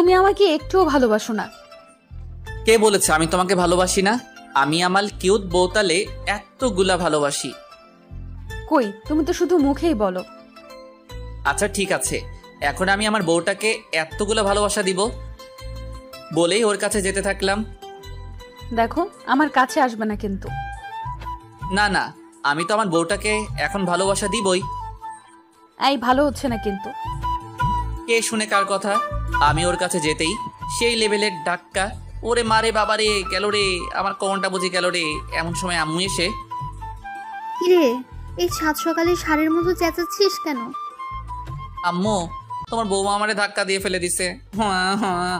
তুমি আমাকে একটুও ভালোবাসো না। কে বলেছে আমি তোমাকে ভালোবাসি না? আমি আমার কিউট বউতালে এতগুলা ভালোবাসি। কই, তুমি তো শুধু মুখেই বলো। আচ্ছা ঠিক আছে, এখন আমি আমার বউটাকে এতগুলা ভালোবাসা দিব বলেই ওর কাছে যেতে থাকলাম। দেখো, আমার কাছে আসবে না কিন্তু। না না, আমি তো আমার বউটাকে এখন ভালোবাসা দিবই। এই ভালো হচ্ছে না কিন্তু। কে শুনে কার কথা? আমি ওর কাছে যেতেই সেই লেভেলের ডাক্কা, ওরে মারে বাবারে, গেল রে আমার কোমরটা বুঝি গেল রে। এমন সময় আম্মু এসে, কিরে, এই সাত সকালে ষাঁড়ের মতো চেঁচাচ্ছিস কেন? আম্মু তোমার বৌমা আমারে ধাক্কা দিয়ে ফেলে দিছে। হ্যাঁ হ্যাঁ।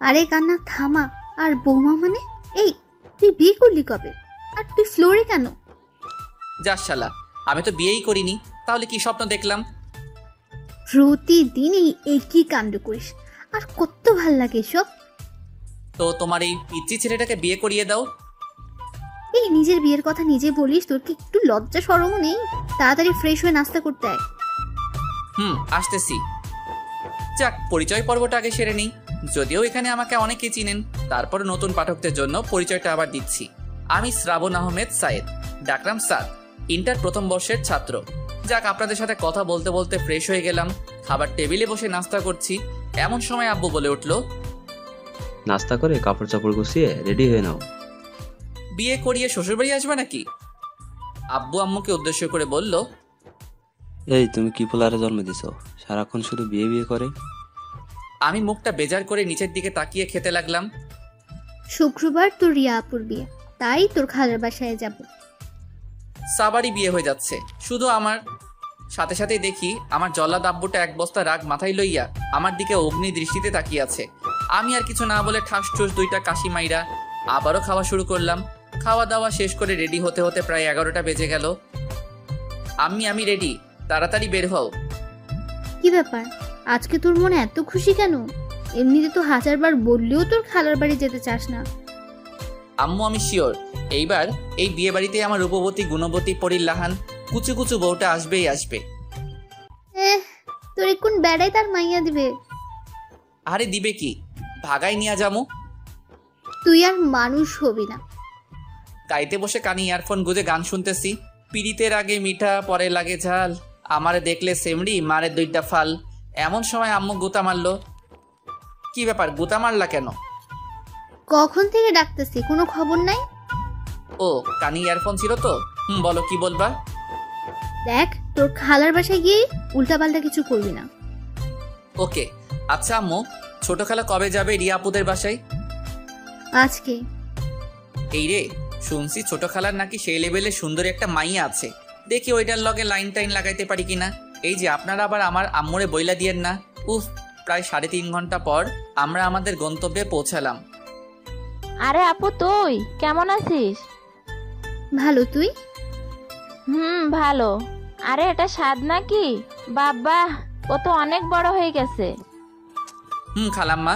আরে কান্না থামা। আর বৌমা মানে? এই, তুই বিয়ে করলি কবে? আর তুই ফ্লোরে কেন? যাস শালা, আমি তো বিয়েই করিনি, তাহলে কি স্বপ্ন দেখলাম? প্রতিদিন এই একই কাণ্ড করিস, আর কত ভাল লাগে এসব। তো তোমার এই পিচ্চি ছেলেটাকে বিয়ে করিয়ে দাও। এই নিজের বিয়ের কথা নিজে বলিস, তোর কি একটু লজ্জা শরমও নেই? তাড়াতাড়ি ফ্রেশ হয়ে নাস্তা করতে আয়। আসতেছি। যাক, পরিচয় পর্বটা আগে সেরে নেই। যদিও এখানে আমাকে অনেকে চিনেন, তারপর নতুন পাঠকদের জন্য পরিচয়টা আবার দিচ্ছি। আমি শ্রাবণ আহমেদ সায়েদ, ডাকরাম সাদ, ইন্টার প্রথম বর্ষের ছাত্র। যাক, আপনাদের সাথে কথা বলতে বলতে ফ্রেশ হয়ে গেলাম, খাবার টেবিলে বসে নাস্তা করছি। এমন সময় আব্বু বলে উঠলো, নাস্তা করে কাপড় চাপড় গুছিয়ে রেডি হয়ে নাও। বিয়ে করিয়ে শ্বশুরবাড়ি আসবে নাকি? আব্বু আম্মুকে উদ্দেশ্য করে বলল, এই তুমি কি পোলারে জন্ম দিছো, সারাক্ষণ শুধু বিয়ে বিয়ে করে। আমি মুখটা বেজার করে নিচের দিকে তাকিয়ে খেতে লাগলাম। শুক্রবার তোর রিয়া আপুর বিয়ে, তাই তোর খালার বাসায় যাব। সাবারই বিয়ে হয়ে যাচ্ছে, শুধু আমার সাথে সাথেই দেখি আমার জল্লাদ আব্বুটা এক বস্তা রাগ মাথায় লইয়া আমার দিকে অগ্নি দৃষ্টিতে তাকিয়ে আছে। আমি আর কিছু না বলে ঠাস ঠুস দুইটা কাশি মাইরা আবারও খাওয়া শুরু করলাম। খাওয়া দাওয়া শেষ করে রেডি হতে হতে প্রায় 11টা বেজে গেল। আমি রেডি, তাড়াতাড়ি বের হও। কি ব্যাপার, আজকে তোর মনে এত খুশি কেন? এমনিতে তো হাজারবার বললেও তোর খালার বাড়ি যেতে চাস না। আম্মু আমি শিওর এইবার এই বিয়ে বাড়িতে আমার রূপবতী গুণবতী পরিল্লাহান কুচু কুচু বউটা আসবেই আসবে। তোর কোন বেড়াই তার মাইয়া দিবে? আরে দিবে কি, ভাগাই নিয়ে যামু। তুই আর মানুষ হবি না। গাইতে বসে কানে ইয়ারফোন গুঁজে গান শুনতেছি। পিড়িতের আগে মিঠা পরে লাগে ঝাল, আমারে দেখলে সেমড়ি মারে দুইটা ফাল। এমন সময় আম্মু গুতা মারলো। কি ব্যাপার, গুতা মারলা কেন? কখন থেকে ডাকতেছি, কোনো খবর নাই? ও, কানে ইয়ারফোন ছিল তো। বলো কি বলবা? দেখ, তোর খালার বাসায় গিয়ে উল্টাপাল্টা কিছু করবি না। ওকে। আচ্ছা আম্মু, ছোট খালা কবে যাবে রিয়া আপুদের বাসায়? আজকে। এই রে, শুনছি ছোট খালার নাকি সেই লেভেলে সুন্দর একটা মাইয়া আছে, দেখি ওইটার লগে লাইন টাইন লাগাইতে পারি কিনা। এই যে আপনারা আবার আমার আম্মুরে বইলা দিয়েন না। উফ, প্রায় 3.5 ঘন্টা পর আমরা আমাদের গন্তব্যে পৌঁছালাম। আরে আপু, তুই কেমন আছিস? ভালো, তুই? ভালো। আরে এটা স্বাদ নাকি? বাবা, ও তো অনেক বড় হয়ে গেছে। খালাম্মা,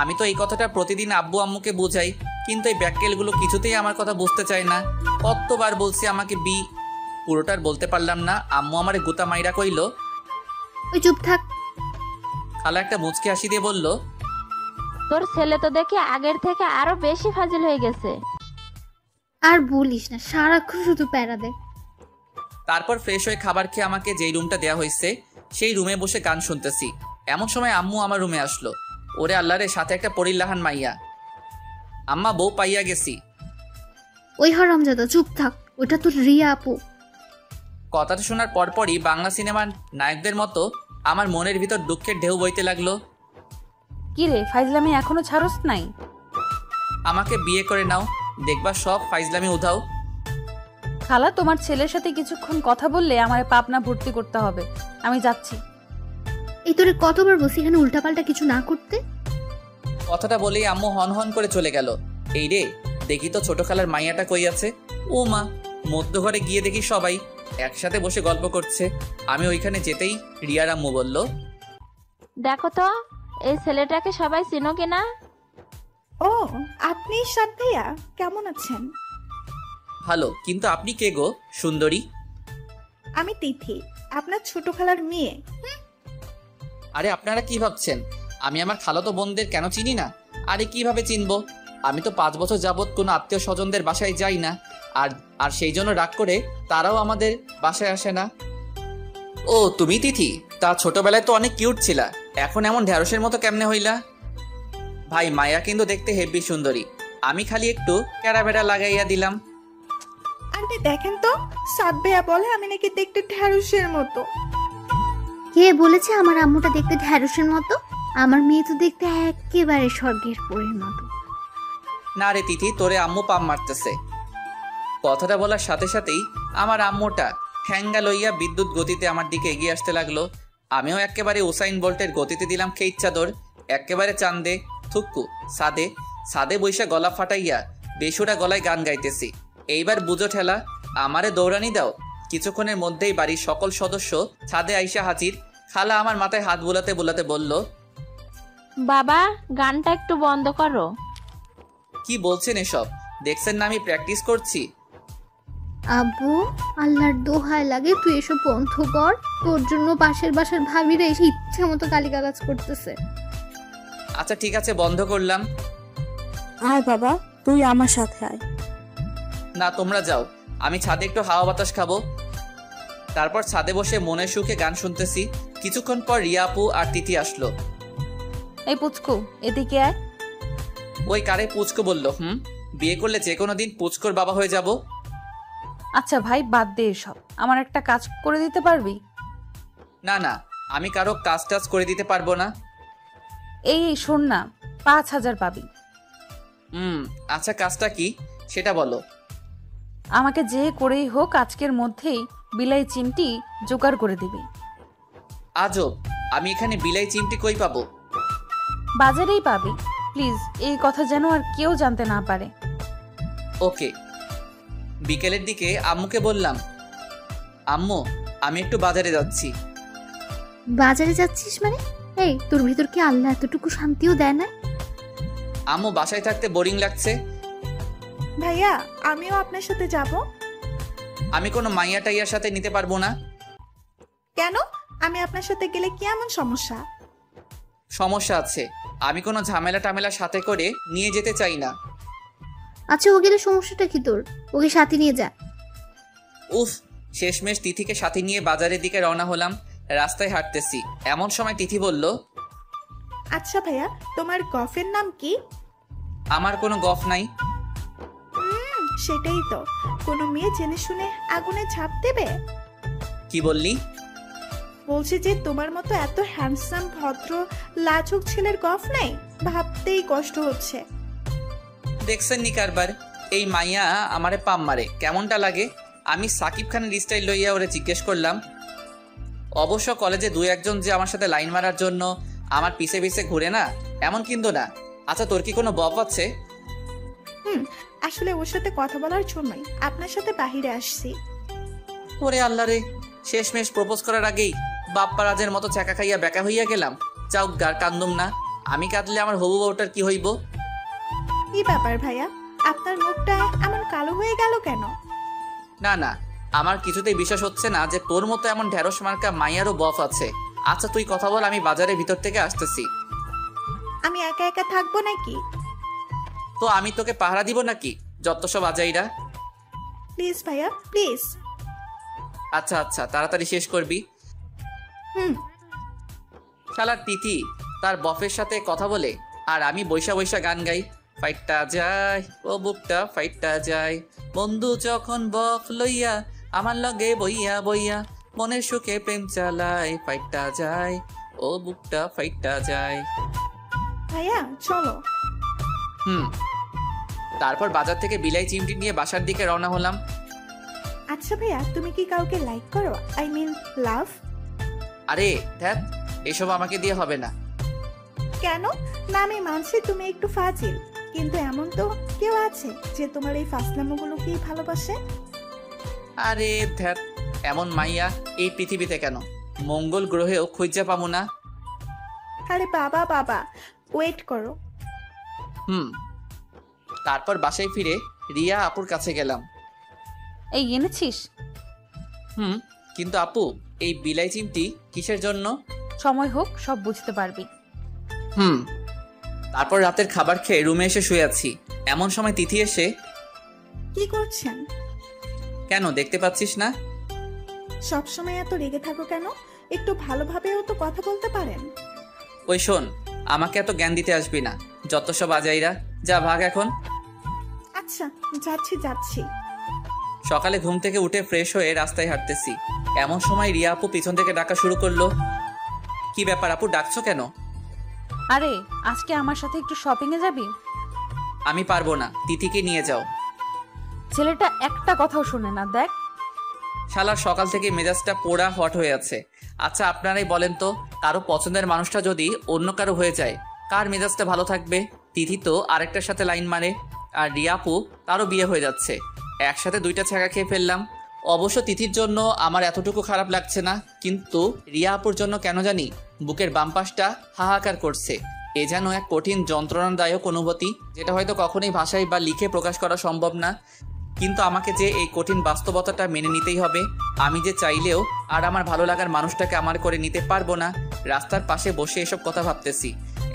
আমি তো এই কথাটা প্রতিদিন আব্বু আম্মুকে বুঝাই, কিন্তু এই ব্যাককেলগুলো কিছুতেই আমার কথা বুঝতে চায় না। কতবার বলছি আমাকে পুরোটার বলতে পারলাম না। আম্মু আমারে গুতা মাইরা কইল, ওই চুপ থাক। খালা একটা মুচকি হাসি দিয়ে বলল, তোর ছেলে তো দেখি আগের থেকে আরো বেশি ফাজিল হয়ে গেছে। আর বলিস না, সারাক্ষণ শুধু প্যারা দেয়। তারপর ফ্রেশ হয়ে খাবার খেয়ে আমাকে যেই রুমটা দেওয়া হয়েছে সেই রুমে বসে গান শুনতেছি। এমন সময় আম্মু আমার রুমে আসলো। ওরে আল্লাহরে, সাথে একটা পরিল্লাহান মাইয়া। আম্মা, বউ পাইয়া গেছি। ওই হারামজাদা, চুপ থাক, ওটা তোর রিয়া আপু। কথাটা শোনার পরপরই বাংলা সিনেমার নায়কদের মতো আমার মনের ভিতর দুঃখের ঢেউ বইতে লাগলো। কি রে, ফাইজলামি এখনো ছাড়স নাই? আমাকে বিয়ে করে নাও, দেখবা সব ফাইজলামি উধাও। খালা, তোমার ছেলের সাথে কিছুক্ষণ কথা বললে আমার পাপনা ভর্তি করতে হবে। আমি যাচ্ছি। এই তোরে কতবার বলছি এখানে উল্টাপাল্টা কিছু না করতে। কথাটা বলেই আম্মু হন হন করে চলে গেল। এই রে, দেখি তো ছোট খালার মাইয়াটা কই আছে। ও মা, মধ্য ঘরে গিয়ে দেখি সবাই একসাথে বসে গল্প করছে। আমি ওইখানে যেতেই রিয়ার আম্মু বলল, দেখো তো এই ছেলেটাকে সবাই চিনো কিনা? ও, আপনি সাদ ভাইয়া, কেমন আছেন? ভালো, কিন্তু আপনি কে গো সুন্দরী? আমি তিথি, আপনার ছোট খালার মেয়ে। আরে আপনারা কি ভাবছেন আমি আমার খালাতো বোনদের কেন চিনি না? আরে কিভাবে চিনবো? আমি তো 5 বছর যাবৎ কোনো আত্মীয় স্বজনদের বাসায় যাই না। আর আর সেই জন্য রাগ করে তারাও আমাদের বাসায় আসে না। ও তুমি তিথি? তা ছোটবেলায় তো অনেক কিউট ছিলা, এখন এমন ঢ্যাঁড়সের মতো কেমনে হইলা? ভাই মায়া কিন্তু দেখতে হেব্বি সুন্দরী, আমি খালি একটু ক্যারাবেরা লাগাইয়া দিলাম। আন্টি দেখেন তো, সাদ ভাইয়া বলে আমি নাকি দেখতে ঢ্যাঁড়সের মতো। কে বলেছে আমার আম্মুটা দেখতে ঢ্যাঁড়সের মতো? আমার মেয়ে তো দেখতে একেবারে স্বর্গের পরীর মতো। না রে তিথি, তোরে আম্মু পাম মারতেছে। কথাটা বলার সাথে সাথেই আমার আম্মুটা ঠ্যাঙ্গা লইয়া বিদ্যুৎ গতিতে আমার দিকে এগিয়ে আসতে লাগলো। আমিও একেবারে উসাইন বোল্টের গতিতে দিলাম খেইচ চাদর, একেবারে চান্দে থুক্কু সাদে সাদে বৈশা গলা ফাটাইয়া বেসুরা গলায় গান গাইতেছি। এইবার বুঝো ঠেলা, আমারে দৌড়ানি দাও। কিছুক্ষণের মধ্যেই বাড়ির সকল সদস্য ছাদে আইসা হাজির। খালা আমার মাথায় হাত বুলাতে বুলাতে বলল, বাবা গানটা একটু বন্ধ করো। কি বলছেন এসব? দেখছেন না আমি প্র্যাকটিস করছি। আব্বু, আল্লাহর দোহাই লাগে তুই এসব বন্ধ কর। তোর জন্য পাশের বাসার ভাবিরা এসে ইচ্ছা মতো গালিগালাজ করতেছে। আচ্ছা ঠিক আছে, বন্ধ করলাম। আয় বাবা, তুই আমার সাথে আয়। না তোমরা যাও, আমি ছাদে একটু হাওয়া বাতাস খাবো। তারপর ছাদে বসে মনের সুখে গান শুনতেছি। কিছুক্ষণ পর রিয়া আপু আর তিথি আসলো। এই পুচকু, এদিকে আয়। ওই কারে পুচকো বলল? বিয়ে করলে যে কোনো দিন পুচকোর বাবা হয়ে যাব। আচ্ছা ভাই, বাদ দে এসব। আমার একটা কাজ করে দিতে পারবি? না না, আমি কারো কাজ টাজ করে দিতে পারবো না। এই শোন না, 5,000 পাবি। আচ্ছা কাজটা কি সেটা বলো। আমাকে যে করেই হোক আজকের মধ্যেই বিলাই চিমটি জোগাড় করে দিবি। আজব, আমি এখানে বিলাই চিমটি কই পাবো? বাজারেই পাবি। প্লিজ এই কথা যেন আর কেউ জানতে না পারে। ওকে। বিকেলের দিকে আম্মুকে বললাম, আম্মু আমি একটু বাজারে যাচ্ছি। বাজারে যাচ্ছিস মানে? এই, তোর ভিতর কি আল্লাহ এতটুকু শান্তিও দেয় না? আম্মু বাসায় থাকতে বোরিং লাগছে। ভাইয়া আমিও আপনার সাথে যাব। আমি কোনো মাইয়া টাইয়ার সাথে নিতে পারবো না। কেন? আমি আপনার সাথে গেলে কি এমন সমস্যা? সমস্যা আছে, আমি কোনো ঝামেলা টামেলা সাথে করে নিয়ে যেতে চাই না। আচ্ছা, ও গেলে সমস্যাটা কি তোর? ওকে সাথে নিয়ে যা। উফ, শেষমেশ তিথিকে সাথে নিয়ে বাজারের দিকে রওনা হলাম। রাস্তায় হাঁটতেছি, এমন সময় তিথি বলল, আচ্ছা ভাইয়া, তোমার গফের নাম কি? আমার কোনো গফ নাই। সেটাই তো, কোনো মেয়ে জেনে শুনে আগুনে ঝাঁপ দেবে? কি বললি? বলছি যে তোমার মতো এত হ্যান্ডসাম ভদ্র লাজুক ছেলের গফ নাই, ভাবতেই কষ্ট হচ্ছে। দেখছেন নি কারবার, এই মাইয়া আমারে পাম মারে, কেমনটা লাগে? আমি সাকিব খানের স্টাইল লইয়া ওরে জিজ্ঞেস করলাম। অবশ্য কলেজে 2-1 যে আমার সাথে লাইন মারার জন্য আমার পিছে পিছে ঘুরে না, এমন কিন্তু না। আচ্ছা তোর কি কোনো বফ আছে? আসলে ওর সাথে কথা বলার জন্যই আপনার সাথে বাহিরে আসছি। ওরে আল্লাহ রে, শেষমেশ প্রপোজ করার আগেই বাপ্পা রাজের মতো চাকা খাইয়া বেকা হইয়া গেলাম। যাও গার কান্দুম না, আমি কাঁদলে আমার হবু বউটার কি হইব? কি ব্যাপার ভাইয়া, আপনার মুখটা এমন কালো হয়ে গেল কেন? না না, আমার কিছুতেই বিশ্বাস হচ্ছে না যে তোর মতো এমন ঢেঁড়স মার্কা মাইয়ারও বফ আছে। আচ্ছা তুই কথা বল, আমি বাজারের ভিতর থেকে আসতেছি। আমি একা একা থাকবো নাকি? তো আমি তোকে পাহারা দিব নাকি যত সব আজাইরা? প্লিজ ভাইয়া প্লিজ। আচ্ছা আচ্ছা, তাড়াতাড়ি শেষ করবি। শালার তিথি তার বফের সাথে কথা বলে আর আমি বৈশা বৈশা গান গাই। ফাইটটা যায় ও বুকটা ফাইটটা যায়, বন্ধু যখন বফ লইয়া আমার লগে বইয়া বইয়া মনের সুখে প্রেম চালায়। ফাইটটা যায় ও বুকটা ফাইটটা যায়। ভাইয়া চলো। তারপর বাজার থেকে বিলাই চিমটি নিয়ে বাসার দিকে রওনা হলাম। আচ্ছা ভাইয়া, তুমি কি কাউকে লাইক করো? আই মিন লাভ? আরে ধ্যাত, এসব আমাকে দিয়ে হবে না। কেন না? আমি মানছি তুমি একটু ফাজিল, কিন্তু এমন তো কেউ আছে যে তোমার এই ফাসলামোগুলোকেই ভালোবাসে। আরে ধ্যাত, এমন মাইয়া এই পৃথিবীতে কেন, মঙ্গল গ্রহেও খুঁজে পাবো না। আরে বাবা বাবা, ওয়েট করো। তারপর বাসায় ফিরে রিয়া আপুর কাছে গেলাম। এই এনেছিস? কিন্তু আপু, এই বিলাই চিমটি কিসের জন্য? সময় হোক সব বুঝতে পারবি। হুম। তারপর রাতের খাবার খেয়ে রুমে এসে শুয়ে আছি। এমন সময় তিথি এসে, কি করছেন? কেন দেখতে পাচ্ছিস না? সবসময় এত রেগে থাকো কেন? একটু ভালোভাবেও তো কথা বলতে পারেন। ওই শোন, আমাকে এত জ্ঞান দিতে আসবি না, যত সব আজাইরা। যা ভাগ এখন। আচ্ছা, যাচ্ছি যাচ্ছি। সকালে ঘুম থেকে উঠে ফ্রেশ হয়ে রাস্তায় হাঁটতেছি। এমন সময় রিয়া আপু পিছন থেকে ডাকা শুরু করলো। কি ব্যাপার আপু, ডাকছো কেন? আরে আজকে আমার সাথে একটু শপিং এ যাবি? আমি পারবো না, তিথিকে নিয়ে যাও। ছেলেটা একটা কথাও শুনে না, দেখ। শালার সকাল থেকে মেজাজটা পোড়া হট হয়ে আছে। আচ্ছা আপনারাই বলেন তো, কারো পছন্দের মানুষটা যদি অন্য কারো হয়ে যায়, কার মেজাজটা ভালো থাকবে? তিথি তো আরেকটার সাথে লাইন মারে, আর রিয়া আপু তারও বিয়ে হয়ে যাচ্ছে। একসাথে দুইটা ছ্যাঁকা খেয়ে ফেললাম। অবশ্য তিথির জন্য আমার এতটুকু খারাপ লাগছে না, কিন্তু রিয়া আপুর জন্য কেন জানি বুকের বাম পাশটা হাহাকার করছে। এ যেন এক কঠিন যন্ত্রণাদায়ক অনুভূতি, যেটা হয়তো কখনোই ভাষায় বা লিখে প্রকাশ করা সম্ভব না। কিন্তু আমাকে যে এই কঠিন বাস্তবতাটা মেনে নিতেই হবে। আমি যে চাইলেও আর আমার ভালো লাগার মানুষটাকে আমার করে নিতে পারবো না। রাস্তার পাশে বসে এসব কথা ভাবতেছি।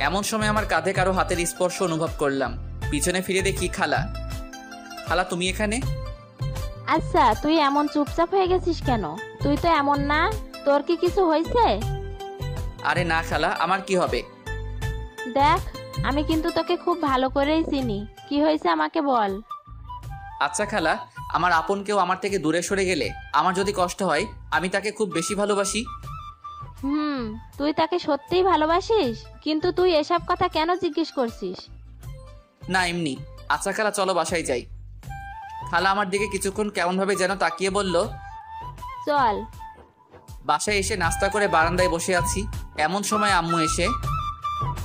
এমন সময় আমার কাঁধে কারো হাতের স্পর্শ অনুভব করলাম। পিছনে ফিরে দেখি খালা। খালা তুমি এখানে? আচ্ছা, তুই এমন চুপচাপ হয়ে গেছিস কেন? তুই তো এমন না, তোর কি কিছু হয়েছে? আরে না খালা, আমার কি হবে? দেখ, আমি কিন্তু তোকে খুব ভালো করেই চিনি। কি হয়েছে আমাকে বল। আচ্ছা খালা, আমার আপন কেউ আমার থেকে দূরে সরে গেলে আমার যদি কষ্ট হয়, আমি তাকে খুব বেশি ভালোবাসি। তুই তাকে সত্যিই ভালোবাসিস? কিন্তু তুই এসব কথা কেন জিজ্ঞেস করছিস? না এমনি। আচ্ছা খালা, চলো বাসায় যাই। খালা আমার দিকে কিছুক্ষণ কেমনভাবে যেন তাকিয়ে বলল, চল। বাসায় এসে নাস্তা করে বারান্দায় বসে আছি। এমন সময় আম্মু এসে,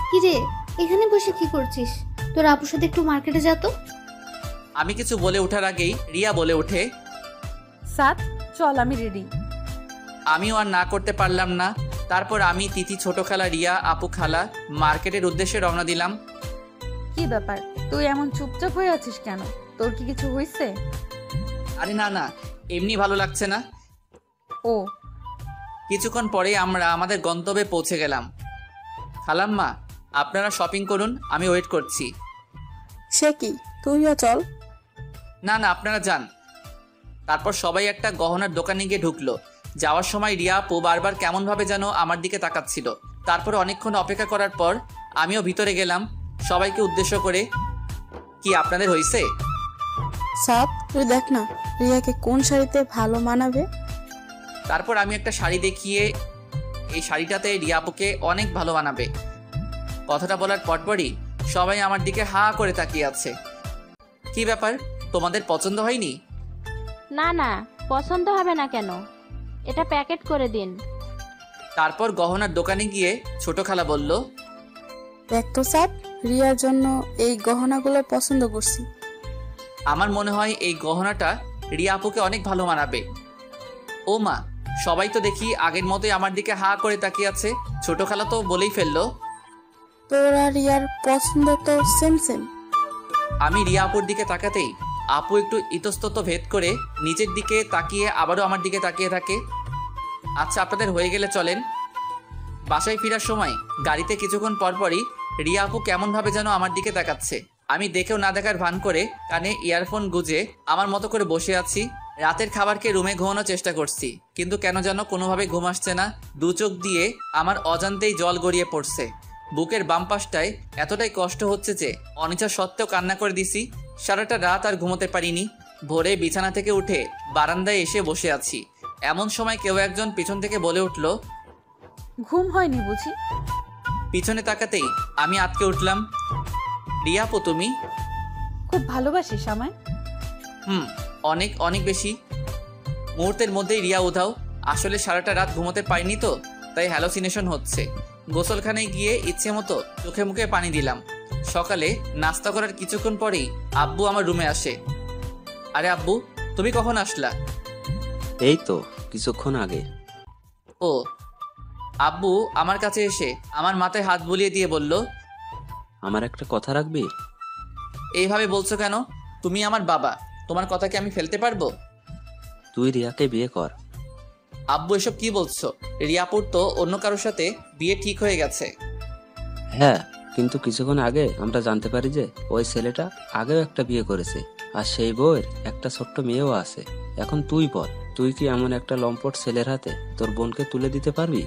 কি রে, এখানে বসে কি করছিস? তোর আপুর সাথে একটু মার্কেটে যা তো। আমি কিছু বলে ওঠার আগেই রিয়া বলে ওঠে, সাত, চল আমি রেডি। আমিও আর না করতে পারলাম না। তারপর আমি, তিথি, ছোট খালা, রিয়া আপু, খালা মার্কেটের উদ্দেশ্যে রওনা দিলাম। কি ব্যাপার, তুই এমন চুপচাপ হয়ে আছিস কেন? তোর কি কিছু হয়েছে? আরে না না, এমনি ভালো লাগছে না। ও। কিছুক্ষণ পরে আমরা আমাদের গন্তব্যে পৌঁছে গেলাম। খালাম্মা, আপনারা শপিং করুন, আমি ওয়েট করছি। সে কি, তুইও চল। না না, আপনারা যান। তারপর সবাই একটা গহনার দোকানে গিয়ে ঢুকলো। যাওয়ার সময় রিয়া আপু বারবার কেমনভাবে যেন আমার দিকে তাকাচ্ছিল। তারপর অনেকক্ষণ অপেক্ষা করার পর আমিও ভিতরে গেলাম সবাইকে উদ্দেশ্য করে। কি আপনাদের হয়েছে? সাত, তুই দেখ না রিয়াকে কোন শাড়িতে ভালো মানাবে। তারপর আমি একটা শাড়ি দেখিয়ে, এই শাড়িটাতে রিয়া আপুকে অনেক ভালো মানাবে। কথাটা বলার পরপরই সবাই আমার দিকে হা করে তাকিয়ে আছে। কি ব্যাপার, তোমাদের পছন্দ হয়নি? না না, পছন্দ হবে না কেন? এটা প্যাকেট করে দিন। তারপর গহনার দোকানে গিয়ে ছোট খালা বলল, দেখ তো সাত, রিয়ার জন্য এই গহনাগুলো পছন্দ করছি। আমার মনে হয় এই গহনাটা রিয়া আপুকে অনেক ভালো মানাবে। ও মা, সবাই তো দেখি আগের মতোই আমার দিকে হা করে তাকিয়ে আছে। ছোট খালা তো বলেই ফেললো, তোর আর রিয়ার পছন্দ তো সেম সেম। আমি রিয়া আপুর দিকে তাকাতেই আপু একটু ইতস্তত ভেদ করে নিচের দিকে তাকিয়ে আবারও আমার দিকে তাকিয়ে থাকে। আচ্ছা আপনাদের হয়ে গেলে চলেন। বাসায় ফেরার সময় গাড়িতে কিছুক্ষণ পরপরই রিয়া আপু কেমনভাবে যেন আমার দিকে তাকাচ্ছে। আমি দেখেও না দেখার ভান করে কানে ইয়ারফোন গুজে আমার মতো করে বসে আছি। রাতের খাবারকে রুমে ঘুমানোর চেষ্টা করছি, কিন্তু কেন যেন কোনোভাবে ঘুম আসছে না। দু চোখ দিয়ে আমার অজান্তেই জল গড়িয়ে পড়ছে। বুকের বাম পাশটায় এতটাই কষ্ট হচ্ছে যে অনিচ্ছা সত্ত্বেও কান্না করে দিছি। সারাটা রাত আর ঘুমোতে পারিনি। ভোরে বিছানা থেকে উঠে বারান্দায় এসে বসে আছি। এমন সময় কেউ একজন পিছন থেকে বলে উঠল, ঘুম হয়নি বুঝি? পিছনে তাকাতেই আমি আটকে উঠলাম। রিয়া আপু তুমি? খুব ভালোবাসিস আমায়? অনেক অনেক বেশি। মুহূর্তের মধ্যেই রিয়া উধাও। আসলে সারাটা রাত ঘুমোতে পারিনি তো, তাই হ্যালোসিনেশন হচ্ছে। গোসলখানায় গিয়ে ইচ্ছে মতো চোখে মুখে পানি দিলাম। সকালে নাস্তা করার কিছুক্ষণ পরেই আব্বু আমার রুমে আসে। আরে আব্বু, তুমি কখন আসলা? এই তো কিছুক্ষণ আগে। ও। আব্বু আমার কাছে এসে আমার মাথায় হাত বুলিয়ে দিয়ে বলল, আমার একটা কথা রাখবি? এইভাবে বলছো কেন? তুমি আমার বাবা, তোমার কথা কি আমি ফেলতে পারবো? তুই রিয়াকে বিয়ে কর। আব্বু এসব কি বলছো? রিয়াপুর তো অন্য কারোর সাথে বিয়ে ঠিক হয়ে গেছে। হ্যাঁ, কিন্তু কিছুক্ষণ আগে আমরা জানতে পারি যে ওই ছেলেটা আগেও একটা বিয়ে করেছে, আর সেই বউয়ের একটা ছোট্ট মেয়েও আছে। এখন তুই বল, তুই কি এমন একটা লম্পট ছেলের হাতে তোর বোনকে তুলে দিতে পারবি?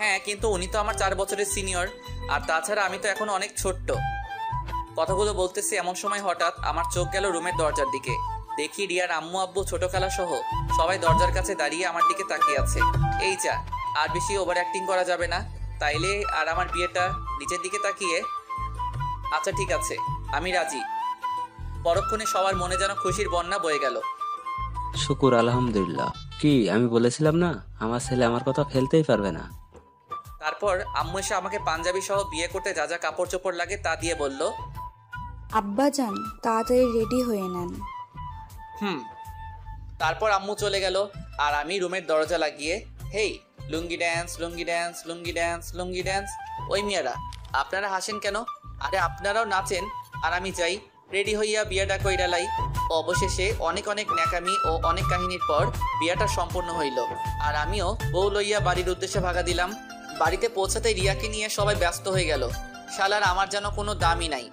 হ্যাঁ, কিন্তু উনি তো আমার 4 বছরের সিনিয়র, আর তাছাড়া আমি তো এখন অনেক ছোট্ট। কথাগুলো বলতেছি এমন সময় হঠাৎ আমার চোখ গেল রুমের দরজার দিকে। দেখি রিয়ার আম্মু আব্বু ছোট খালা সহ সবাই দরজার কাছে দাঁড়িয়ে আমার দিকে তাকিয়ে আছে। এই যা, আর বেশি ওভার অ্যাক্টিং করা যাবে না, তাইলে আর আমার বিয়েটা নিচের দিকে তাকিয়ে। আচ্ছা ঠিক আছে, আমি রাজি। পরক্ষণে সবার মনে যেন খুশির বন্যা বয়ে গেল। শুকুর আলহামদুলিল্লাহ। কি আমি বলেছিলাম না, আমার ছেলে আমার কথা ফেলতেই পারবে না। তারপর আম্মু এসে আমাকে পাঞ্জাবি সহ বিয়ে করতে যা যা কাপড় চোপড় লাগে তা দিয়ে বলল, আব্বাজান তাড়াতাড়ি রেডি হয়ে নেন। তারপর আম্মু চলে গেল, আর আমি রুমের দরজা লাগিয়ে, হেই লুঙ্গি ড্যান্স লুঙ্গি ড্যান্স লুঙ্গি ড্যান্স লুঙ্গি ড্যান্স। ওই মিয়ারা, আপনারা হাসেন কেন? আরে আপনারাও নাচেন আর আমি যাই রেডি হইয়া বিয়াটা কইরা লাই। অবশেষে অনেক অনেক ন্যাকামি ও অনেক কাহিনীর পর বিয়াটা সম্পূর্ণ হইল, আর আমিও বউ লইয়া বাড়ির উদ্দেশ্যে ভাগা দিলাম। বাড়িতে পৌঁছাতে রিয়াকে নিয়ে সবাই ব্যস্ত হয়ে গেল। শালার আমার যেন কোনো দামই নাই।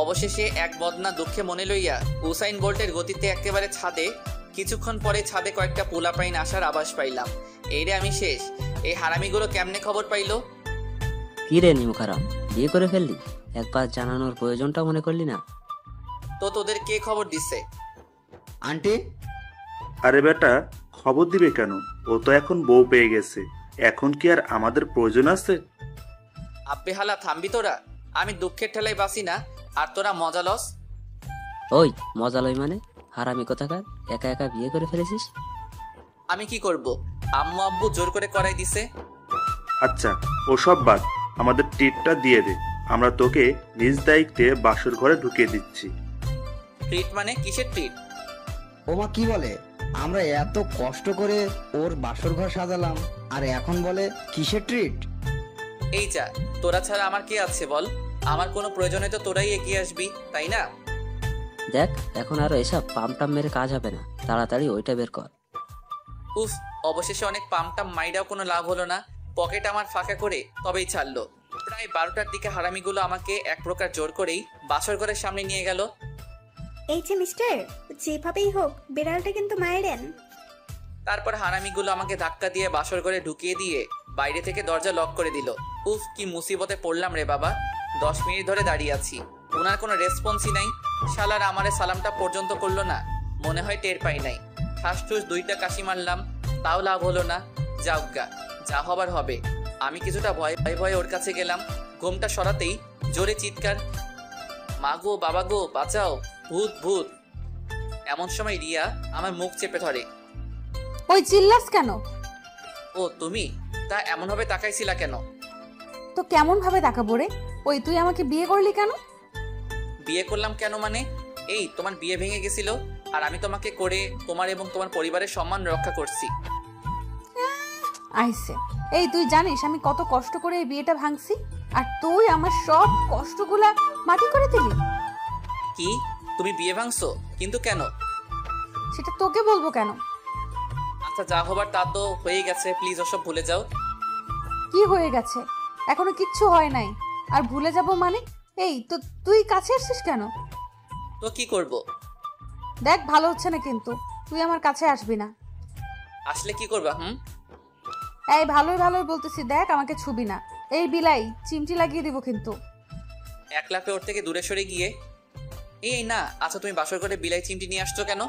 অবশেষে এক বদনা দুঃখে মনে লইয়া উসাইন বোল্টের গতিতে একেবারে ছাদে। কিছুক্ষণ পরে ছাদে কয়েকটা পোলাপাইন আসার আভাস পাইলাম। এই রে আমি শেষ। এই হারামিগুলো কেমনে খবর পাইলো? কি রে নিমুখারাম, বিয়ে করে ফেললি? একবার জানানোর প্রয়োজনটা মনে করলি না? তো তোদের কে খবর দিছে? আন্টি, আরে বেটা, খবর দিবে কেন? ও তো এখন বউ পেয়ে গেছে, এখন কি আর আমাদের প্রয়োজন আছে? আব্বে হালা থামবি তোরা? আমি দুঃখের ঠেলায় বাসি না, আর তোরা মজা লস। ওই মজা লই মানে? হারামি কোথাকার, একা একা বিয়ে করে ফেলেছিস? আমি কি করব? আম্মু আব্বু জোর করে করাই দিছে। আচ্ছা ওসব বাদ, আমাদের ট্রিটটা দিয়ে দে, আমরা তোকে নিজ দায়িত্বে বাসর ঘরে ঢুকিয়ে দিচ্ছি। ট্রিট মানে কিসের ট্রিট? ওমা কি বলে? আমরা এত কষ্ট করে ওর বাসর ঘর সাজালাম, আর এখন বলে কিসের ট্রিট? এই যা, তোরা ছাড়া আমার কে আছে বল? আমার কোনো প্রয়োজনে তো তোরাই এগিয়ে আসবি, তাই না? দেখ, এখন আর এসব পামটাম মেরে কাজ হবে না, তাড়াতাড়ি ওইটা বের কর। উফ, অবশেষে অনেক পামটাম মাইরাও কোনো লাভ হলো না। পকেট আমার ফাঁকা করে তবেই ছাড়লো। প্রায় 12টার দিকে হারামিগুলো আমাকে এক প্রকার জোর করেই বাসর ঘরের সামনে নিয়ে গেল। এই যে মিস্টার, যেভাবেই হোক বিড়ালটা কিন্তু মায়েরেন। তারপর হারামিগুলো আমাকে ধাক্কা দিয়ে বাসর ঘরে ঢুকিয়ে দিয়ে বাইরে থেকে দরজা লক করে দিল। উফ, কি মুসিবতে পড়লাম রে বাবা। 10 মিনিট ধরে দাঁড়িয়ে আছি, ওনার কোনো রেসপন্সই নাই। শালার আমারে সালামটা পর্যন্ত করলো না, মনে হয় টের পাই নাই। ঠাস-ঠুস 2টা কাশি মারলাম, তাও লাভ হলো না। যাওগা, যা হবার হবে। আমি কিছুটা ভয় ভয়ে ওর কাছে গেলাম। ঘুমটা সরাতেই জোরে চিৎকার, মা গো বাবা গো বাঁচাও, ভূত ভূত। এমন সময় রিয়া আমার মুখ চেপে ধরে। ওই চিল্লাস কেন? ও তুমি? তা এমনভাবে তাকাইছিলা কেন? তো কেমন ভাবে তাকাবো রে? ওই তুই আমাকে বিয়ে করলি কেন? বিয়ে করলাম কেন মানে? এই তোমার বিয়ে ভেঙে গেছিল, আর আমি তোমাকে করে তোমার এবং তোমার পরিবারের সম্মান রক্ষা করছি। আইসে, এই তুই জানিস আমি কত কষ্ট করে এই বিয়েটা ভাঙছি, আর তুই আমার সব কষ্টগুলা মাটি করে দিলি। কি? তুমি বিয়ে ভাঙছো? কিন্তু কেন? সেটা তোকে বলবো কেন? আচ্ছা, যা হবার তা তো হয়ে গেছে, প্লিজ ওসব ভুলে যাও। কি হয়ে গেছে? এখনো কিচ্ছু হয় নাই, আর ভুলে যাব মানে? এই তো তুই কাছে আসছিস কেন? তো কি করব? দেখ, ভালো হচ্ছে না কিন্তু, তুই আমার কাছে আসবি না। আসলে কি করবা? এই ভালোই ভালোই বলতেছি, দেখ আমাকে ছুবি না। এই বিলাই চিমটি লাগিয়ে দিব কিন্তু। এক লাফে ওর থেকে দূরে সরে গিয়ে, এই না। আচ্ছা, তুমি বাসর করে বিলাই চিমটি নিয়ে আসছো কেন?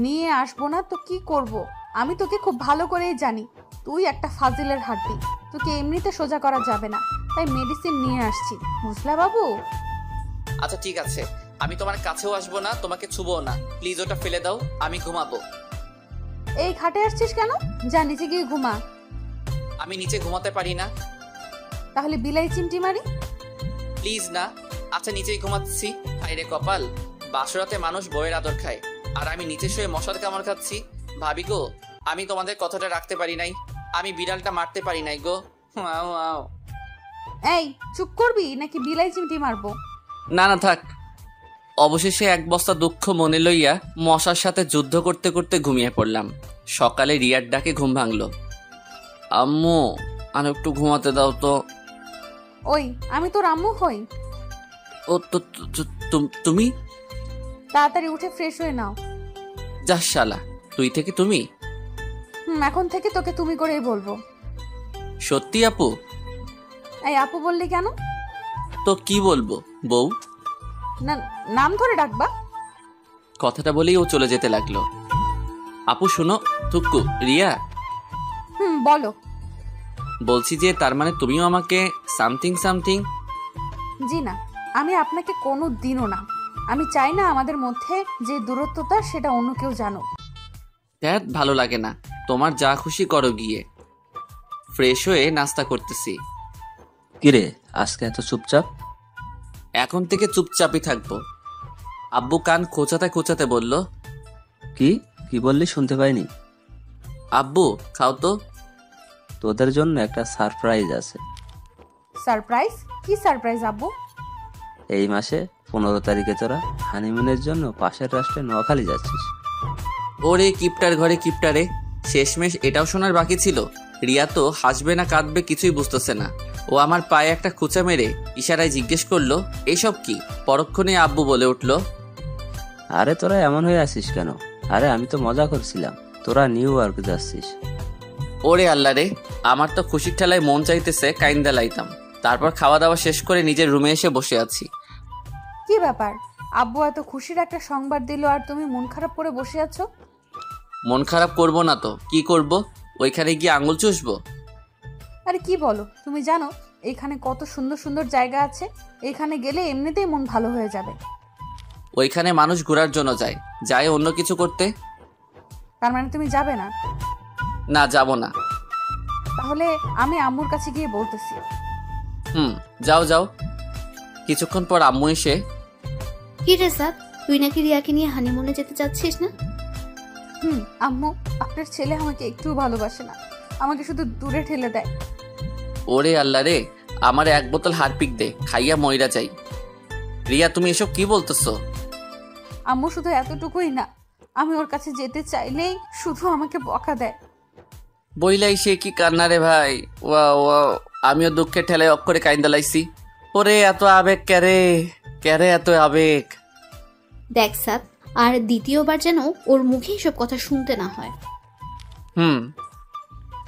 নিয়ে আসবো না তো কি করব? আমি তোকে খুব ভালো করেই জানি, তুই একটা ফাজিলের হাড্ডি। তোকে এমনিতে সোজা করা যাবে না, তাই মেডিসিন নিয়ে আসছি, বুঝলা বাবু? আচ্ছা ঠিক আছে, আমি তোমার কাছেও আসবো না, তোমাকে ছুবো না। প্লিজ ওটা ফেলে দাও, আমি ঘুমাবো। এই খাটে আসছিস কেন? যা নিচে গিয়ে ঘুমা। আমি নিচে ঘুমাতে পারি না। তাহলে বিলাই চিমটি মারি? প্লিজ না। আচ্ছা, নিচেই ঘুমাচ্ছি। হায়রে কপাল, বাসরাতে মানুষ বইয়ের আদর খায়, আর আমি নিচে শুয়ে মশার কামড় খাচ্ছি। ভাবি গো, আমি তোমাদের কথাটা রাখতে পারি নাই, আমি বিড়ালটা মারতে পারি নাই গো। আও আও। এই চুপ করবি নাকি বিলাই চিমটি মারবো? না না থাক। অবশেষে এক বস্তা দুঃখ মনে লইয়া মশার সাথে যুদ্ধ করতে করতে ঘুমিয়ে পড়লাম। সকালে রিয়ার ডাকে ঘুম ভাঙলো। আম্মু, আর একটু ঘুমাতে দাও তো। ওই আমি তোর আম্মু হই। ও তো তুমি? তাড়াতাড়ি উঠে ফ্রেশ হয়ে নাও। যা শালা, তুই থেকে তুমি? এখন থেকে তোকে তুমি করেই বলবো। সত্যি আপু? এই আপু বললি কেন? তো কি বলবো বউ? না, নাম ধরে ডাকবা। কথাটা বলেই ও চলে যেতে লাগলো। আপু শোনো, থুক্কু, রিয়া, বলো। বলছি যে তার মানে তুমিও আমাকে সামথিং সামথিং? জি না, আমি আপনাকে কোনো দিনও না। আমি চাই না আমাদের মধ্যে যে দূরত্বতা সেটা অন্য কেউ জানুক। ধ্যাত, ভালো লাগে না। তোমার যা খুশি করো গিয়ে। ফ্রেশ হয়ে নাস্তা করতেছি। কিরে আজকে এত চুপচাপ? এখন থেকে চুপচাপই থাকবো। আব্বু কান খোঁচাতে খোঁচাতে বলল। কি কি বললি শুনতে পাইনি। আব্বু খাও তো। তোদের জন্য একটা সারপ্রাইজ আছে। সারপ্রাইজ? কি সারপ্রাইজ আব্বু? এই মাসে 15 তারিখে তোরা হানিমুনের জন্য পাশের রাষ্ট্রে নোয়াখালী যাচ্ছিস। ওরে কিপটার ঘরে কিপটারে, শেষমেশ এটাও শোনার বাকি ছিল। রিয়া তো হাসবে না কাঁদবে কিছুই বুঝতেছে না। ও আমার পায়ে একটা খুঁচা মেরে ইশারায় জিজ্ঞেস করলো, এসব কি? পরক্ষণে আব্বু বলে উঠল, আরে তোরা এমন হয়ে আসিস কেন? আরে আমি তো মজা করছিলাম, তোরা নিউ ইয়র্ক যাচ্ছিস। ওরে আল্লাহ রে, আমার তো খুশির ঠেলায় মন চাইতেছে কাইন্দা লাইতাম। তারপর খাওয়া দাওয়া শেষ করে নিজের রুমে এসে বসে আছি। কি ব্যাপার? আব্বু এত খুশির একটা সংবাদ দিল আর তুমি মন খারাপ করে বসে আছো? মন খারাপ করব না তো কি করব? ওইখানে গিয়ে আঙুল চুষবো? আরে কি বলো, তুমি জানো এখানে কত সুন্দর সুন্দর জায়গা আছে? এখানে গেলে এমনিতেই মন ভালো হয়ে যাবে। ওইখানে মানুষ ঘোরার জন্য যায়, যায় অন্য কিছু করতে। তার মানে তুমি যাবে না? না, যাব না। তাহলে আমি আম্মুর কাছে গিয়ে বলতেছি। যাও যাও। কিছুক্ষণ পর আম্মু এসে, কি রে সাদ, তুই নাকি রিয়াকে নিয়ে হানিমুনে যেতে চাচ্ছিস না? আম্মু, আপনার ছেলে আমাকে একটুও ভালোবাসে না, আমাকে শুধু দূরে ঠেলে দেয়। ওরে আল্লাহ রে, আমার 1 বোতল হারপিক দে, খাইয়া মইরা যাই। রিয়া তুমি এসব কি বলতেছো? আম্মু শুধু এতটুকুই না, আমি ওর কাছে যেতে চাইলেই শুধু আমাকে বকা দেয়। বইলাই সে কি কান্না রে ভাই। ওয়া আমিও দুঃখের ঠেলায় অক্ষরে কাইন্দা লাইছি। ওরে এত আবেগ ক্যারে, ক্যারে এত আবেগ। দেখ সাদ, আর দ্বিতীয়বার যেন ওর মুখে এসব কথা শুনতে না হয়।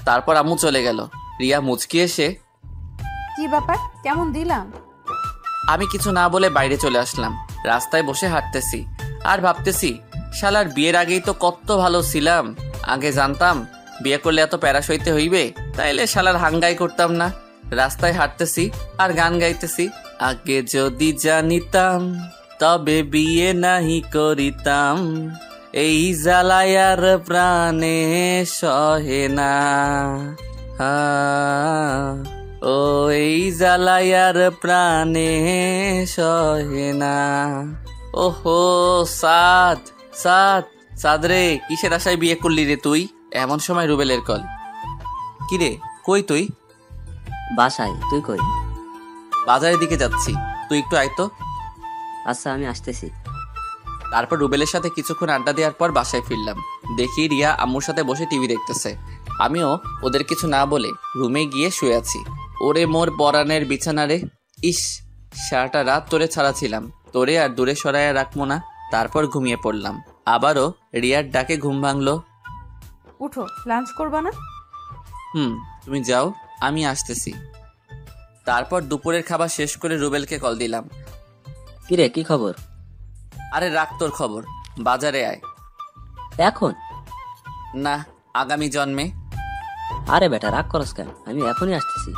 তারপর আম্মু চলে গেল। রিয়া মুচকি এসে, কি ব্যাপার, কেমন দিলাম? আমি কিছু না বলে বাইরে চলে আসলাম। রাস্তায় বসে হাঁটতেছি আর ভাবতেছি, শালার বিয়ের আগেই তো কত ভালো ছিলাম। আগে জানতাম বিয়ে করলে এত প্যারা সইতে হইবে, তাইলে শালার হাঙ্গাই করতাম না। রাস্তায় হাঁটতেছি আর গান গাইতেছি, আগে যদি জানিতাম তবে বিয়ে নাহি করিতাম, এই জ্বালায়ার প্রাণে সহে না। ও এই জ্বালায়ার প্রাণে সহে না। ওহো সাদ, সাদ, সাদ রে, কিসের আশায় বিয়ে করলি রে তুই? এমন সময় রুবেলের কল। কিরে কই তুই? বাসায়। তুই কই? বাজারের দিকে যাচ্ছি, তুই একটু আয় তো। আচ্ছা আমি আসতেছি। তারপর রুবেলের সাথে কিছুক্ষণ আড্ডা দেওয়ার পর বাসায় ফিরলাম। দেখি রিয়া আম্মুর সাথে বসে টিভি দেখতেছে। আমিও ওদের কিছু না বলে রুমে গিয়ে শুয়ে আছি। ওরে মোর পরানের বিছানা রে, ইস সারাটা রাত তোরে ছাড়া ছিলাম, তোরে আর দূরে সরাইয়া রাখবো না। তারপর ঘুমিয়ে পড়লাম। আবারও রিয়ার ডাকে ঘুম ভাঙলো। উঠো, লাঞ্চ করবা না? তুমি যাও, আমি আসতেছি। তারপর দুপুরের খাবার শেষ করে রুবেলকে কল দিলাম। কিরে কি খবর? আরে রাখ তোর খবর, বাজারে আয়। এখন না, আগামী জন্মে। আরে বেটা রাগ করস কেন, আমি এখনই আসতেছি।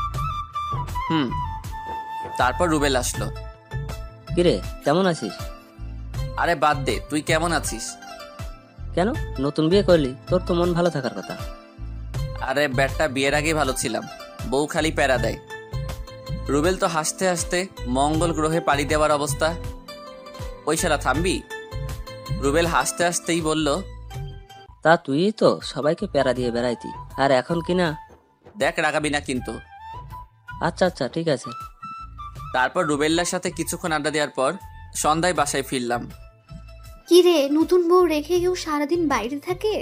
তারপর রুবেল আসলো। কিরে কেমন আছিস? আরে বাদ দে, তুই কেমন আছিস? কেন, নতুন বিয়ে করলি, তোর তো মন ভালো থাকার কথা। আরে ব্যাটটা বিয়ের আগেই ভালো ছিলাম, বউ খালি প্যারা দেয়। রুবেল তো হাসতে হাসতে মঙ্গল গ্রহে পাড়ি দেওয়ার অবস্থা। ওই শালা থামবি? রুবেল হাসতে হাসতেই বলল, তা তুই তো সবাইকে প্যারা দিয়ে বেড়াইতি, আর এখন কিনা। দেখ রাগাবি না কিন্তু। আচ্ছা আচ্ছা ঠিক আছে। তারপর রুবেল্লার সাথে কিছুক্ষণ আড্ডা দেওয়ার পর সন্ধ্যায় বাসায় ফিরলাম। কি রে, নতুন বউ রেখে কেউ সারাদিন বাইরে থাকে?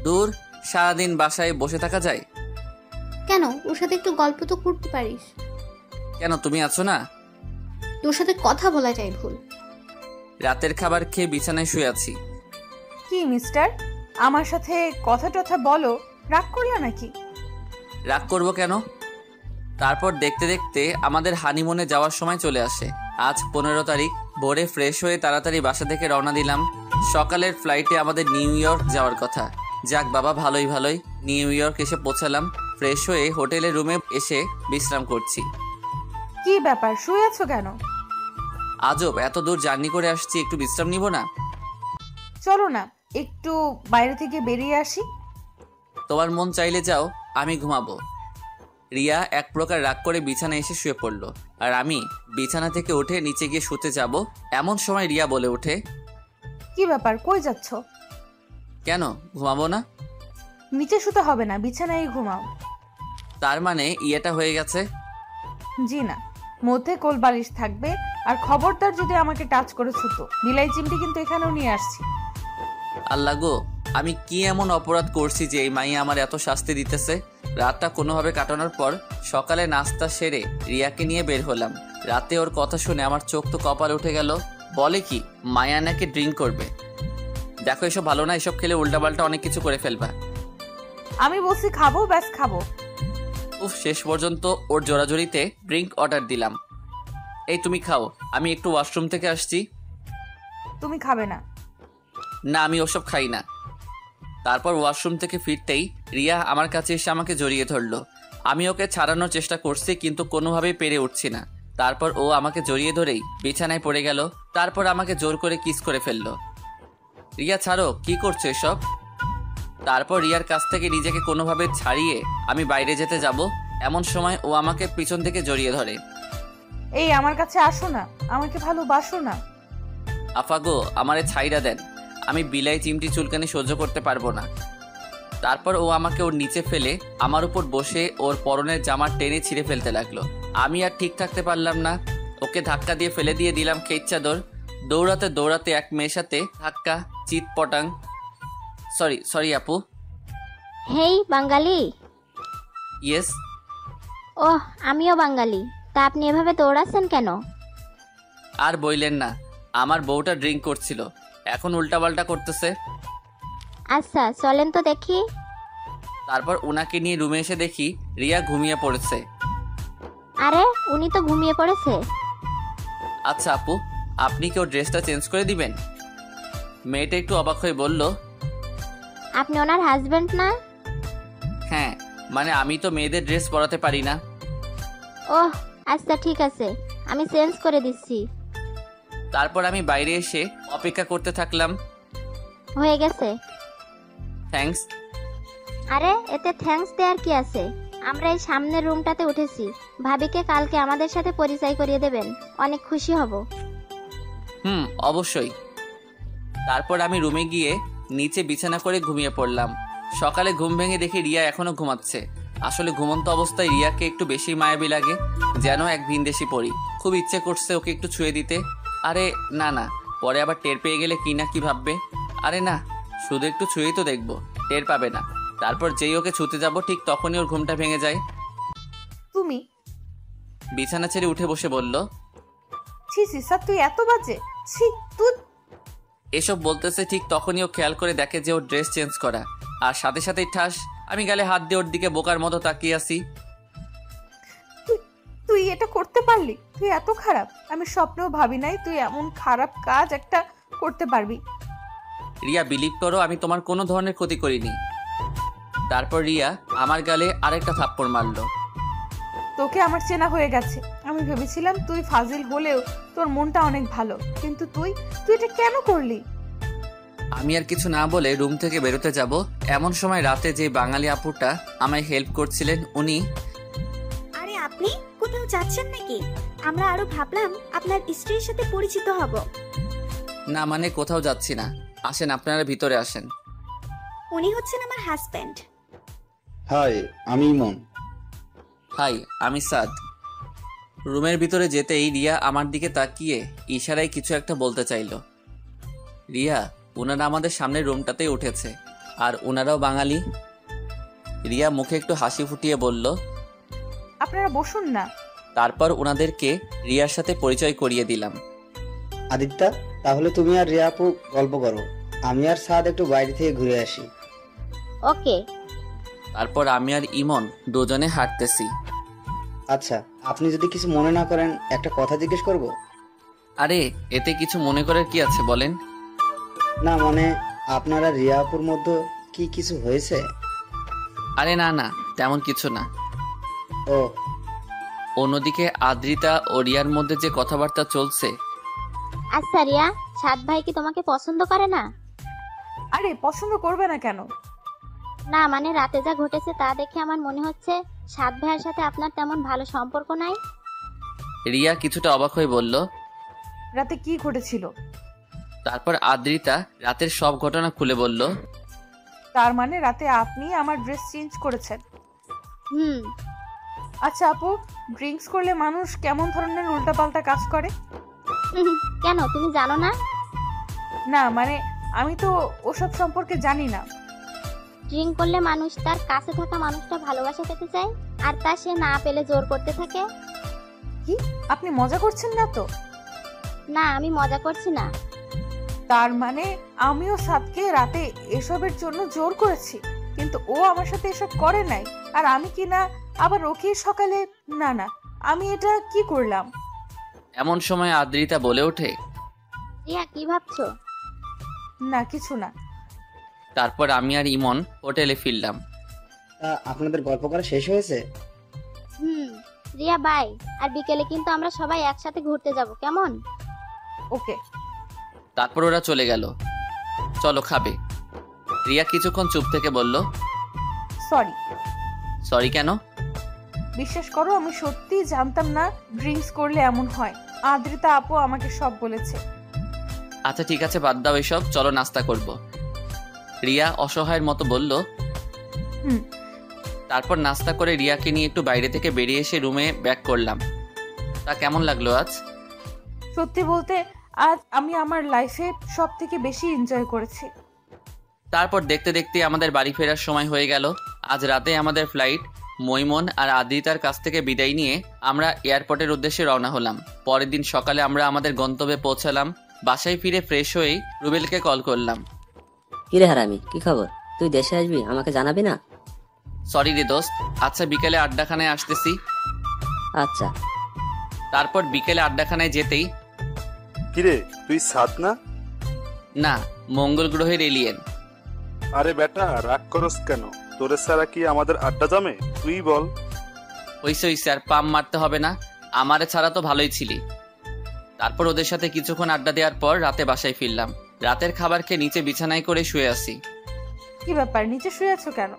দূর, সারাদিন বাসায় বসে থাকা যায়? কেন, ওর সাথে একটু গল্প তো করতে পারিস। কেন তুমি আছো না? তোর সাথে কথা বলাটাই ভুল। রাতের খাবার খেয়ে বিছানায় শুয়ে আছি। কি মিস্টার, আমার সাথে কথা টথা বলো, রাগ করলে নাকি? রাগ করবো কেন? তারপর দেখতে দেখতে আমাদের হানিমুনে যাওয়ার সময় চলে আসে। আজ 15 তারিখ। ভোরে ফ্রেশ হয়ে তাড়াতাড়ি বাসা থেকে রওনা দিলাম। সকালের ফ্লাইটে আমাদের নিউ ইয়র্ক যাওয়ার কথা। যাক বাবা, ভালোই নিউ ইয়র্ক এসে পৌঁছালাম। ফ্রেশ হয়ে হোটেলের রুমে এসে বিশ্রাম করছি। কি ব্যাপার, শুয়ে আছো কেন? আজব, এত দূর জার্নি করে আসছি, একটু বিশ্রাম নিব না? চলো না একটু বাইরে থেকে বেরিয়ে আসি। তোমার মন চাইলে যাও, আমি ঘুমাবো। রিয়া এক প্রকার রাগ করে বিছানায় এসে শুয়ে পড়ল, আর আমি বিছানা থেকে উঠে নিচে গিয়ে শুতে যাব। এমন সময় রিয়া বলে ওঠে, কি ব্যাপার, কই যাচ্ছ? কেন ঘুমাবো না? নিচে শুতে হবে না, বিছানায় ঘুমাও। তার মানে ইয়েটা হয়ে গেছে? জি না, মধ্যে কোলবালিশ থাকবে। আর খবরদার যদি আমাকে টাচ করেছো তো বিলাই চিমটি কিন্তু এখানেও নিয়ে আসছি। আল্লাহ গো, আমি কি এমন অপরাধ করছি যে এই মাইয়া আমার এত শাস্তি দিতেছে? রাতটা কোনোভাবে কাটানোর পর সকালে নাস্তা সেরে রিয়াকে নিয়ে বের হলাম। রাতে ওর কথা শুনে আমার চোখ তো কপালে উঠে গেল। বলে কি মায়া নাকি ড্রিঙ্ক করবে। দেখো এসব ভালো না, এসব খেলে উল্টাপাল্টা অনেক কিছু করে ফেলবা। আমি বলছি খাবো, ব্যাস খাবো। উফ, শেষ পর্যন্ত ওর জোরাজোরিতে ড্রিঙ্ক অর্ডার দিলাম। এই তুমি খাও, আমি একটু ওয়াশরুম থেকে আসছি। তুমি খাবে না? না, আমি ওসব খাই না। তারপর ওয়াশরুম থেকে ফিরতেই রিয়া আমার কাছে এসে আমাকে জড়িয়ে ধরলো। আমি ওকে ছাড়ানোর চেষ্টা করছি, কিন্তু কোনোভাবেই পেরে উঠছি না। তারপর ও আমাকে জড়িয়ে ধরেই বিছানায় পড়ে গেল। তারপর আমাকে জোর করে কিস করে ফেললো। রিয়া ছাড়ো, কি করছো এসব? তারপর রিয়ার কাছ থেকে নিজেকে কোনোভাবে ছাড়িয়ে আমি বাইরে যেতে যাব, এমন সময় ও আমাকে পিছন থেকে জড়িয়ে ধরে। এই আমার কাছে আসো না, আমাকে ভালোবাসো না। আফাগো, আমারে ছাইড়া দেন, আমি বিলাই চিমটি চুলকানি সহ্য করতে পারবো না। তারপর ও আমাকে ওর নিচে ফেলে আমার উপর বসে ওর পরনের জামা টেনে ছিঁড়ে ফেলতে লাগলো। আমি আর ঠিক থাকতে পারলাম না, ওকে ধাক্কা দিয়ে ফেলে দিয়ে দিলাম খেত চাদর। দৌড়াতে দৌড়াতে এক মেয়ের সাথে ধাক্কা, চিৎ পটাং। সরি আপু। হেই বাঙালি। ইয়েস। ওহ, আমিও বাঙালি। তা আপনি এভাবে দৌড়াচ্ছেন কেন? আর বইলেন না, আমার বউটা ড্রিঙ্ক করছিল, এখন উল্টাপাল্টা করতেছে। আচ্ছা চলেন তো দেখি। তারপর ওনাকে নিয়ে রুমে এসে দেখি রিয়া ঘুমিয়ে পড়েছে। আরে উনি তো ঘুমিয়ে পড়েছে। আচ্ছা আপু, আপনি কি ওর ড্রেসটা চেঞ্জ করে দিবেন? মেয়েটা একটু অবাক হয়ে বলল, আপনি ওনার হাজবেন্ড না? হ্যাঁ, মানে আমি তো মেয়েদের ড্রেস পরাতে পারি না। ওহ আচ্ছা ঠিক আছে, আমি চেঞ্জ করে দিচ্ছি। তারপর আমি বাইরে এসে অপেক্ষা করতে থাকলাম। হয়ে গেছে। থ্যাঙ্কস। আরে এতে থ্যাঙ্কস দেওয়ার কি আছে? আমরা এই সামনের রুমটাতে উঠেছি। ভাবিকে কালকে আমাদের সাথে পরিচয় করিয়ে দেবেন, অনেক খুশি হব। অবশ্যই। তারপর আমি রুমে গিয়ে নিচে বিছানা করে ঘুমিয়ে পড়লাম। সকালে ঘুম ভেঙে দেখি রিয়া এখনো ঘুমাচ্ছে। আসলে ঘুমন্ত অবস্থায় রিয়াকে একটু বেশি মায়াবী লাগে, যেন এক ভিনদেশি পরি। খুব ইচ্ছে করছে ওকে একটু ছুঁয়ে দিতে। আরে না, পরে আবার টের পেয়ে গেলে কি না কি ভাববে। আরে না, শুধু একটু ছুঁয়েই তো দেখবো, টের পাবে না। তারপর যেই ওকে ছুঁতে যাব ঠিক তখনই ওর ঘুমটা ভেঙে যায়। তুমি? বিছানা ছেড়ে উঠে বসে বলল, ছি স্যার, তুই এত বাজে। ছি তুই। এসব বলতেছে ঠিক তখনই ও খেয়াল করে দেখে যে ওর ড্রেস চেঞ্জ করা, আর সাথে সাথেই ঠাস। আমি গালে হাত দিয়ে ওর দিকে বোকার মতো তাকিয়ে আছি। তুই এটা করতে পারলি? তুই এত খারাপ, আমি স্বপ্নেও ভাবি নাই তুই এমন খারাপ কাজ একটা করতে পারবি। রিয়া, বিলিভ করো আমি তোমার কোনো ধরনের ক্ষতি করিনি। তারপর রিয়া আমার গালে আরেকটা থাপ্পড় মারলো। তোকে আমার চেনা হয়ে গেছে। আমি ভেবেছিলাম তুই ফাজিল হলেও তোর মনটা অনেক ভালো, কিন্তু তুই এটা কেন করলি? আমি আর কিছু না বলে রুম থেকে বেরোতে যাব, এমন সময় রাতে যে বাঙালি আপুটা আমায় হেল্প করছিলেন উনি, আরে আপনি কোথাও যাচ্ছেন নাকি? আমরা আরো ভাবলাম আপনার স্ত্রীর সাথে পরিচিত হব। না মানে কোথাও যাচ্ছি না, আসেন আপনারা ভিতরে আসেন। উনি হচ্ছেন আমার হাজবেন্ড। হাই, আমি ইমন। হাই, আমি সাদ। রুমের ভিতরে যেতেই রিয়া আমার দিকে তাকিয়ে ইশারায় কিছু একটা বলতে চাইল। রিয়া, ওনারা আমাদের সামনের রুমটাতেই উঠেছে, আর ওনারাও বাঙালি। রিয়া মুখে একটু হাসি ফুটিয়ে বলল, আপনারা বসুন না। তারপর ওনাদেরকে রিয়ার সাথে পরিচয় করিয়ে দিলাম। আদিত্য, তাহলে তুমি আর রিয়া আপু গল্প করো, আমি আর সাদ একটু বাইরে থেকে ঘুরে আসি। ওকে। তারপর আমি আর ইমন দুজনে হাঁটতেছি। আচ্ছা, আপনি যদি কিছু মনে না করেন একটা কথা জিজ্ঞেস করব? আরে এতে কিছু মনে করার কি আছে বলেন। না মানে, আপনারা রিয়া আপুর মধ্যে কি কিছু হয়েছে? আরে না না, তেমন কিছু না। ও, অন্যদিকে আদ্রিতা ও রিয়ার মধ্যে যে কথাবার্তা চলছে। আচ্ছা রিয়া, সাদ ভাই কি তোমাকে পছন্দ করে না? আরে পছন্দ করবে না কেন? না মানে রাতে যা ঘটেছে তা দেখে আমার মনে হচ্ছে সাদ ভাইয়ের সাথে আপনার তেমন ভালো সম্পর্ক নাই। রিয়া কিছুটা অবাক হয়ে বলল। রাতে কি ঘটেছিল? তারপর আদ্রিতা রাতের সব ঘটনা খুলে বলল। তার মানে রাতে আপনি আমার ড্রেস চেঞ্জ করেছেন? হুম। আচ্ছা আপু, ড্রিঙ্কস করলে মানুষ কেমন ধরনের উল্টাপাল্টা কাজ করে? কেন, তুমি জানো না? না মানে আমি তো ওসব সম্পর্কে জানি না। ড্রিঙ্ক করলে মানুষ তার কাছে থাকা মানুষটা ভালোবাসা পেতে চায়, আর তা সে না পেলে জোর করতে থাকে। কি আপনি মজা করছেন না তো? না, আমি মজা করছি না। তার মানে আমিও সাদকে রাতে এসবের জন্য জোর করেছি, কিন্তু ও আমার সাথে এসব করে নাই, আর আমি কি না আবার ওকে সকালে? না না, আমি এটা কি করলাম? এমন সময় আদ্রিতা বলে ওঠে। রিয়া কি ভাবছো? না কিছু না। তারপর আমি আর ইমন হোটেলে ফিরলাম। তা আপনাদের গল্প করা শেষ হয়েছে? হুম। রিয়া বাই, আর বিকেলে কিন্তু আমরা সবাই একসাথে ঘুরতে যাব, কেমন? ওকে। তারপর ওরা চলে গেল। চলো খাবে। রিয়া কিছুক্ষণ চুপ থেকে বলল, সরি। সরি কেন? বিশ্বাস করো, আমি সত্যিই জানতাম না ড্রিঙ্কস করলে এমন হয়। আদ্রিতা আপু আমাকে সব বলেছে। আচ্ছা ঠিক আছে, বাদ দাও এসব, চলো নাস্তা করব। রিয়া অসহায়ের মতো বলল। হুম। তারপর নাস্তা করে রিয়াকে নিয়ে একটু বাইরে থেকে বেরিয়ে এসে রুমে ব্যাক করলাম। তা কেমন লাগলো আজ? সত্যি বলতে আজ আমি আমার লাইফে সব থেকে বেশি এনজয় করেছি। তারপর দেখতে দেখতে আমাদের বাড়ি ফেরার সময় হয়ে গেল। আজ রাতে আমাদের ফ্লাইট। মৈমন আর আদ্রিতার কাছ থেকে বিদায় নিয়ে আমরা এয়ারপোর্টের উদ্দেশ্যে রওনা হলাম। পরের দিন সকালে আমরা আমাদের গন্তব্যে পৌঁছালাম। বাসায় ফিরে ফ্রেশ হয়েই রুবেলকে কল করলাম। কিরে হারামি, কি খবর? তুই দেশে আসবি, আমাকে জানাবি না? সরি রে দোস্ত, আচ্ছা বিকেলে আড্ডাখানায় আসতেছি। আচ্ছা। তারপর বিকেলে আড্ডাখানায় যেতেই, কিরে তুই সাদ না? না, মঙ্গল গ্রহের এলিয়েন। আরে বেটা, রাগ করস কেন? তোরে ছাড়া কি আমাদের আড্ডা জমে? তুই বল। হইছে হইছে, আর পাম মারতে হবে না, আমারে ছাড়া তো ভালোই ছিলি। তারপর ওদের সাথে কিছুক্ষণ আড্ডা দেওয়ার পর রাতে বাসায় ফিরলাম। রাতের খাবার খেয়ে নিচে বিছানায় করে শুয়ে আছি। কি ব্যাপার, নিচে শুয়ে আছো কেন?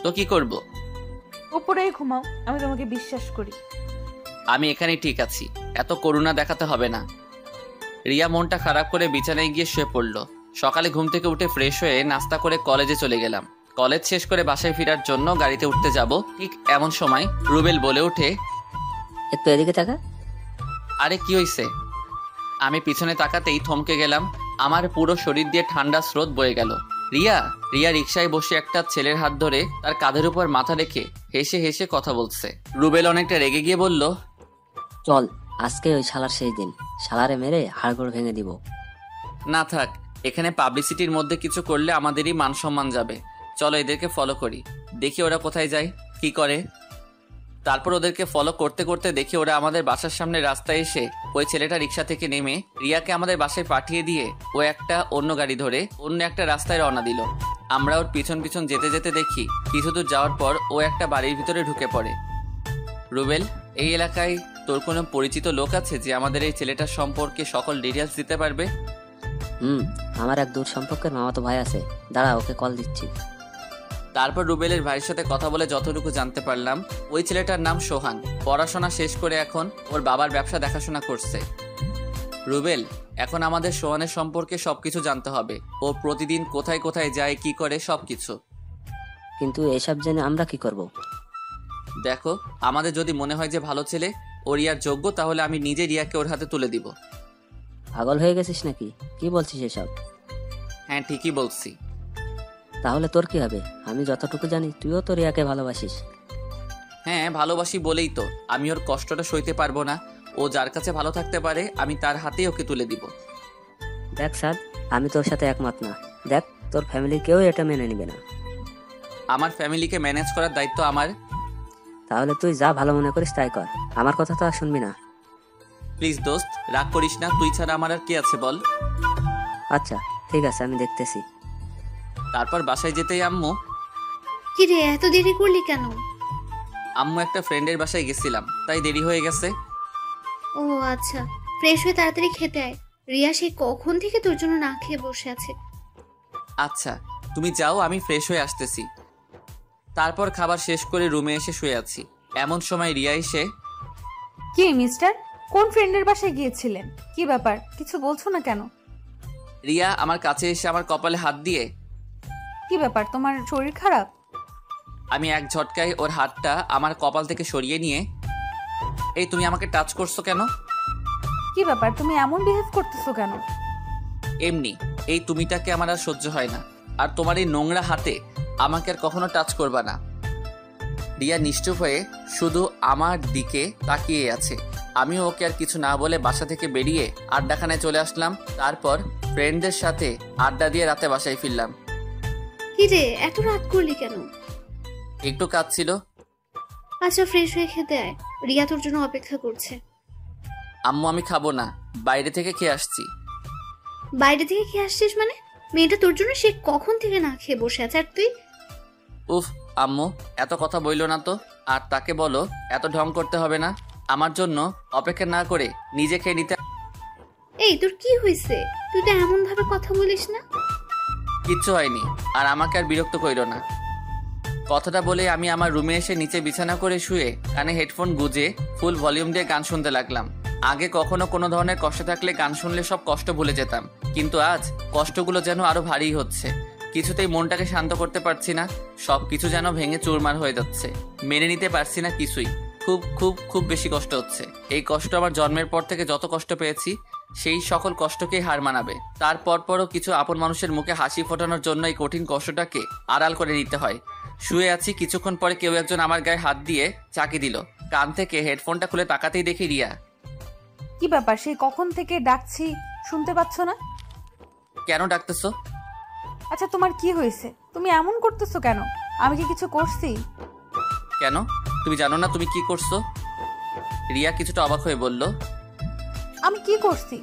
তো কি করব? উপরেই ঘুমাও, আমি তোমাকে বিশ্বাস করি। আমি এখানেই ঠিক আছি, এত করুণা দেখাতে হবে না। রিয়া মনটা খারাপ করে বিছানায় গিয়ে শুয়ে পড়ল। সকালে ঘুম থেকে উঠে ফ্রেশ হয়ে নাস্তা করে কলেজে চলে গেলাম। কলেজ শেষ করে বাসায় ফেরার জন্য গাড়িতে উঠতে যাব, ঠিক এমন সময় রুবেল বলে ওঠে, একটু এদিকে তাকা। আরে কি হইছে? আমি পিছনে তাকাতেই থমকে গেলাম। আমার পুরো শরীর দিয়ে ঠান্ডা স্রোত বয়ে গেল। রিয়া রিয়া রিকশায় বসে একটা ছেলের হাত ধরে তার কাঁধের উপর মাথা রেখে হেসে হেসে কথা বলছে। রুবেল অনেকটা রেগে গিয়ে বলল, চল, আজকে ওই শালার সেই দিন, শালারে মেরে হাড়গোড় ভেঙে দিব। না থাক, এখানে পাবলিসিটির মধ্যে কিছু করলে আমাদেরই মান সম্মান যাবে। চলো এদেরকে ফলো করি, দেখি ওরা কোথায় যায়, কি করে। তারপর ওদেরকে ফলো করতে করতে দেখি ওরা আমাদের বাসার সামনে রাস্তায় এসে ওই ছেলেটা রিক্সা থেকে নেমে রিয়াকে আমাদের বাসায় পাঠিয়ে দিয়ে ও একটা অন্য গাড়ি ধরে অন্য একটা রাস্তায় রওনা দিল। আমরা ওর পিছন পিছন যেতে যেতে দেখি কিছু দূর যাওয়ার পর ও একটা বাড়ির ভিতরে ঢুকে পড়ে। রুবেল, এই এলাকায় তোর কোনো পরিচিত লোক আছে যে আমাদের এই ছেলেটার সম্পর্কে সকল ডিটেলস দিতে পারবে? আমার এক দূর সম্পর্কের মামাতো ভাই আছে, দাঁড়া ওকে কল দিচ্ছি। তারপর রুবেলের ভাইয়ের সাথে কথা বলে যতটুকু জানতে পারলাম, ওই ছেলেটার নাম সোহান। পড়াশোনা শেষ করে এখন ওর বাবার ব্যবসা দেখাশোনা করছে। রুবেল, এখন আমাদের সোহানের সম্পর্কে সবকিছু জানতে হবে। ও প্রতিদিন কোথায় কোথায় যায়, কি করে, সবকিছু। কিন্তু এসব জেনে আমরা কি করব? দেখো, আমাদের যদি মনে হয় যে ভালো ছেলে ও রিয়ার যোগ্য, তাহলে আমি নিজে রিয়াকে ওর হাতে তুলে দিব। পাগল হয়ে গেছিস নাকি? কি বলছিস এসব? হ্যাঁ ঠিকই বলছি। তাহলে তোর কি হবে? আমি যতটুকু জানি তুইও তো রিয়াকে ভালোবাসিস। হ্যাঁ ভালোবাসি বলেই তো আমি ওর কষ্টটা সইতে পারবো না। ও যার কাছে ভালো থাকতে পারে আমি তার হাতেই ওকে তুলে দিব। দেখ সাদ, আমি তোর সাথে একমত না। দেখ, তোর ফ্যামিলির কেউ এটা মেনে নিবে না। আমার ফ্যামিলিকে ম্যানেজ করার দায়িত্ব আমার। তাহলে তুই যা ভালো মনে করিস তাই কর, আমার কথা তো আর শুনবি না। প্লিজ দোস্ত, রাগ করিস না, তুই ছাড়া আমার আর কে আছে বল। আচ্ছা ঠিক আছে, আমি দেখতেছি। তারপর বাসায় যেতেই আম্মু কি রে, এত দেরি করলি কেন? একটা ফ্রেন্ডের বাসায় গেছিলাম, তাই দেরি হয়ে গেছে। ও আচ্ছা, ফ্রেশ হয়ে তাড়াতাড়ি খেতে আয়। রিয়া সেই কখন থেকে তোর জন্য না খেয়ে বসে আছে। আচ্ছা তুমি যাও, আমি ফ্রেশ হয়ে আসতেছি। তারপর খাবার শেষ করে রুমে এসে শুয়ে আছি। এমন সময় রিয়া এসে, কি মিস্টার, কোন ফ্রেন্ডের বাসায় গিয়েছিলেন? কি ব্যাপার, কিছু বলছো না কেন? রিয়া আমার কাছে এসে আমার কপালে হাত দিয়ে, কি ব্যাপার, তোমার শরীর খারাপ? আমি এক ঝটকায় ওর হাতটা আমার কপাল থেকে সরিয়ে নিয়ে, এই তুমি আমাকে টাচ করছো কেন? কি ব্যাপার, তুমি এমন বিহেভ করতেছো কেন? এমনি, এই তুমিটাকে আমার আর সহ্য হয় না। আর তোমার এই নোংরা হাতে আমাকে আর কখনো টাচ করবা না। রিয়া নিশ্চুপ হয়ে শুধু আমার দিকে তাকিয়ে আছে। আমি ওকে আর কিছু না বলে বাসা থেকে বেরিয়ে আড্ডাখানায় চলে আসলাম। তারপর ফ্রেন্ডদের সাথে আড্ডা দিয়ে রাতে বাসায় ফিরলাম। কি রে, এত রাত করলি কেন? একটু কাজ ছিল। আচ্ছা ফ্রেশ হয়ে খেতে আয়, রিয়া তোর জন্য অপেক্ষা করছে। আম্মু আমি খাবো না, বাইরে থেকে খেয়ে আসছি। বাইরে থেকে খেয়ে আসছিস মানে? মেয়েটা তোর জন্য সে কখন থেকে না খেয়ে বসে আছে, আর তুই? উফ আম্মু, এত কথা বইলো না তো। আর তাকে বলো এত ঢং করতে হবে না। আমার জন্য অপেক্ষা না করে নিজে খেয়ে নিতে। এই তোর কি হয়েছে? তুই তো এমন ভাবে কথা বলিস না। কিচ্ছু হয়নি, আর আমাকে আর বিরক্ত কইরো না। কথাটা বলে আমি আমার রুমে এসে নিচে বিছানা করে শুয়ে কানে হেডফোন গুজে ফুল ভলিউম দিয়ে গান শুনতে লাগলাম। আগে কখনো কোনো ধরনের কষ্ট থাকলে গান শুনলে সব কষ্ট ভুলে যেতাম, কিন্তু আজ কষ্টগুলো যেন আরো ভারী হচ্ছে। কিছুতেই মনটাকে শান্ত করতে পারছি না, সব কিছু যেন ভেঙে চুরমার হয়ে যাচ্ছে। মেনে নিতে পারছি না কিছুই। খুব খুব খুব বেশি কষ্ট হচ্ছে। এই কষ্ট আমার জন্মের পর থেকে যত কষ্ট পেয়েছি সেই সকল কষ্টকেই হার মানাবে। তারপরও কিছু আপন মানুষের মুখে হাসি ফোটানোর জন্য এই কঠিন কষ্টটাকে আড়াল করে নিতে হয়। শুয়ে আছি, কিছুক্ষণ পরে কেউ একজন আমার গায়ে হাত দিয়ে চাকি দিল। কান থেকে হেডফোনটা খুলে তাকাতেই দেখি রিয়া। কি ব্যাপার, সেই কখন থেকে ডাকছি, শুনতে পাচ্ছ না? কেন ডাকতেছো? আচ্ছা তোমার কি হয়েছে, তুমি এমন করতেছো কেন? আমি কি কিছু করছি? কেন, তুমি জানো না তুমি কি করছো? রিয়া কিছুটা অবাক হয়ে বলল, আমি কি করছি?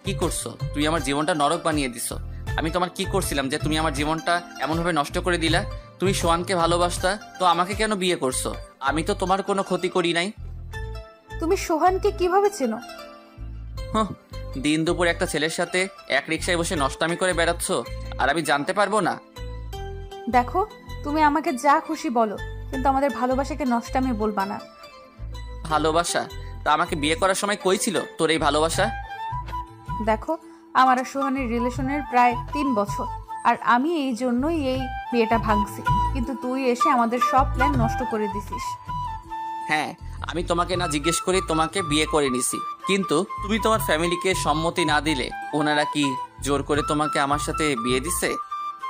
কি করছো? তুমি আমার জীবনটা নরক বানিয়ে দিছো। আমি তোমার কি করছিলাম যে তুমি আমার জীবনটা এমনভাবে নষ্ট করে দিলা? তুমি সোহানকে ভালোবাসতা তো আমাকে কেন বিয়ে করছো? আমি তো তোমার কোনো ক্ষতি করি নাই। তুমি সোহানকে কিভাবে চেনো? দিন দুপুর একটা ছেলের সাথে এক রিকশায় বসে নষ্টামি করে বেড়াচ্ছ, আর আমি জানতে পারবো না? দেখো, তুমি আমাকে যা খুশি বলো, কিন্তু আমাদের ভালোবাসাকে নষ্টামি বলবা না। ভালোবাসা? তা আমাকে বিয়ে করার সময় কই ছিল তোর এই ভালোবাসা? দেখো, আমার আর সোহানের রিলেশনের প্রায় 3 বছর, আর আমি এই জন্যই এই বিয়েটা ভাঙছি, কিন্তু তুই এসে আমাদের সব প্ল্যান নষ্ট করে দিছিস। হ্যাঁ, আমি তোমাকে না জিজ্ঞেস করে তোমাকে বিয়ে করে নিছি, কিন্তু তুমি তোমার ফ্যামিলিকে সম্মতি না দিলে ওনারা কি জোর করে তোমাকে আমার সাথে বিয়ে দিছে?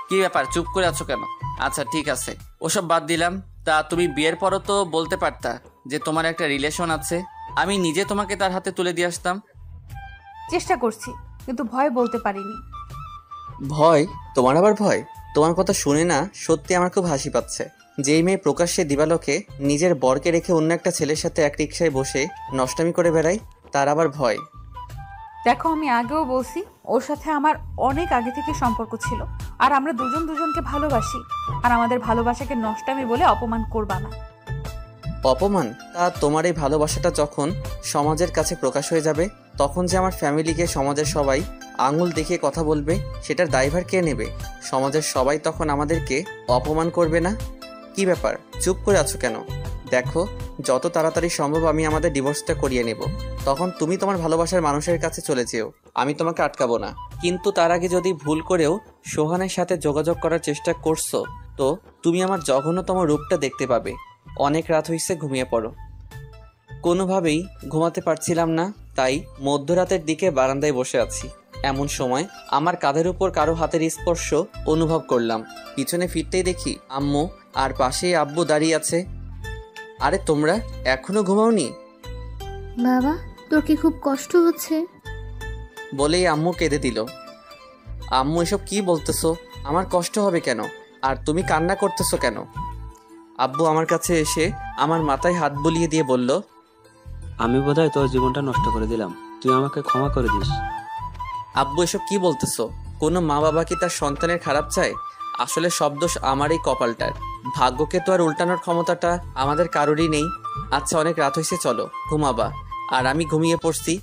কি ব্যাপার, চুপ করে আছো কেন? আচ্ছা ঠিক আছে, ওসব বাদ দিলাম। তা তুমি বিয়ের পরও তো বলতে পারতা যে তোমার একটা রিলেশন আছে, আমি নিজে তোমাকে তার হাতে তুলে দিয়ে আসতাম। চেষ্টা করছি, কিন্তু ভয় বলতে পারিনি। ভয়? তোমার আবার ভয়? তোমার কথা শুনে না সত্যি আমার খুব হাসি পাচ্ছে। যেই মেয়ে প্রকাশ্যে দিবালোকে নিজের বরকে রেখে অন্য একটা ছেলের সাথে এক রিকশায় বসে নষ্টামি করে বেড়ায়, তার আবার ভয়? দেখো, আমি আগেও বলছি ওর সাথে আমার অনেক আগে থেকে সম্পর্ক ছিল, আর আমরা দুজন দুজনকে ভালোবাসি, আর আমাদের ভালোবাসাকে নষ্টামি বলে অপমান করবা না। অপমান? তা তোমার এই ভালোবাসাটা যখন সমাজের কাছে প্রকাশ হয়ে যাবে, তখন যে আমার ফ্যামিলিকে সমাজের সবাই আঙুল দেখিয়ে কথা বলবে, সেটার দায়ভার কে নেবে? সমাজের সবাই তখন আমাদেরকে অপমান করবে না? কি ব্যাপার, চুপ করে আছো কেন? দেখো, যত তাড়াতাড়ি সম্ভব আমি আমাদের ডিভোর্সটা করিয়ে নেব, তখন তুমি তোমার ভালোবাসার মানুষের কাছে চলে যেও, আমি তোমাকে আটকাবো না। কিন্তু তার আগে যদি ভুল করেও সোহানের সাথে যোগাযোগ করার চেষ্টা করছো, তো তুমি আমার জঘন্যতম রূপটা দেখতে পাবে। অনেক রাত হয়েছে, ঘুমিয়ে পড়ো। কোনোভাবেই ঘুমাতে পারছিলাম না, তাই মধ্যরাতের দিকে বারান্দায় বসে আছি। এমন সময় আমার কাঁধের উপর কারো হাতের স্পর্শ অনুভব করলাম। পিছনে ফিরতেই দেখি আম্মু, আর পাশেই আব্বু দাঁড়িয়ে আছে। আরে তোমরা এখনো ঘুমাওনি? বাবা, তোর কি খুব কষ্ট হচ্ছে? বলেই আম্মু কেঁদে দিল। আম্মু এসব কি বলতেছো? আমার কষ্ট হবে কেন? আর তুমি কান্না করতেছো কেন? আব্বু আমার কাছে এসে আমার মাথায় হাত বুলিয়ে দিয়ে বলল, আমি বোধহয় তোর জীবনটা নষ্ট করে দিলাম, তুই আমাকে ক্ষমা করে দিস। আব্বু এসব কি বলতেছো? কোনো মা বাবা কি তার সন্তানের খারাপ চায়? আসলে সব দোষ আমার এই কপালটার। ভাগ্যকে তো আর উল্টানোর ক্ষমতাটা আমাদের কারোরই নেই। আচ্ছা, অনেক রাত হয়েছে, চলো ঘুমাবা। আর আমি ঘুমিয়ে পড়ছি।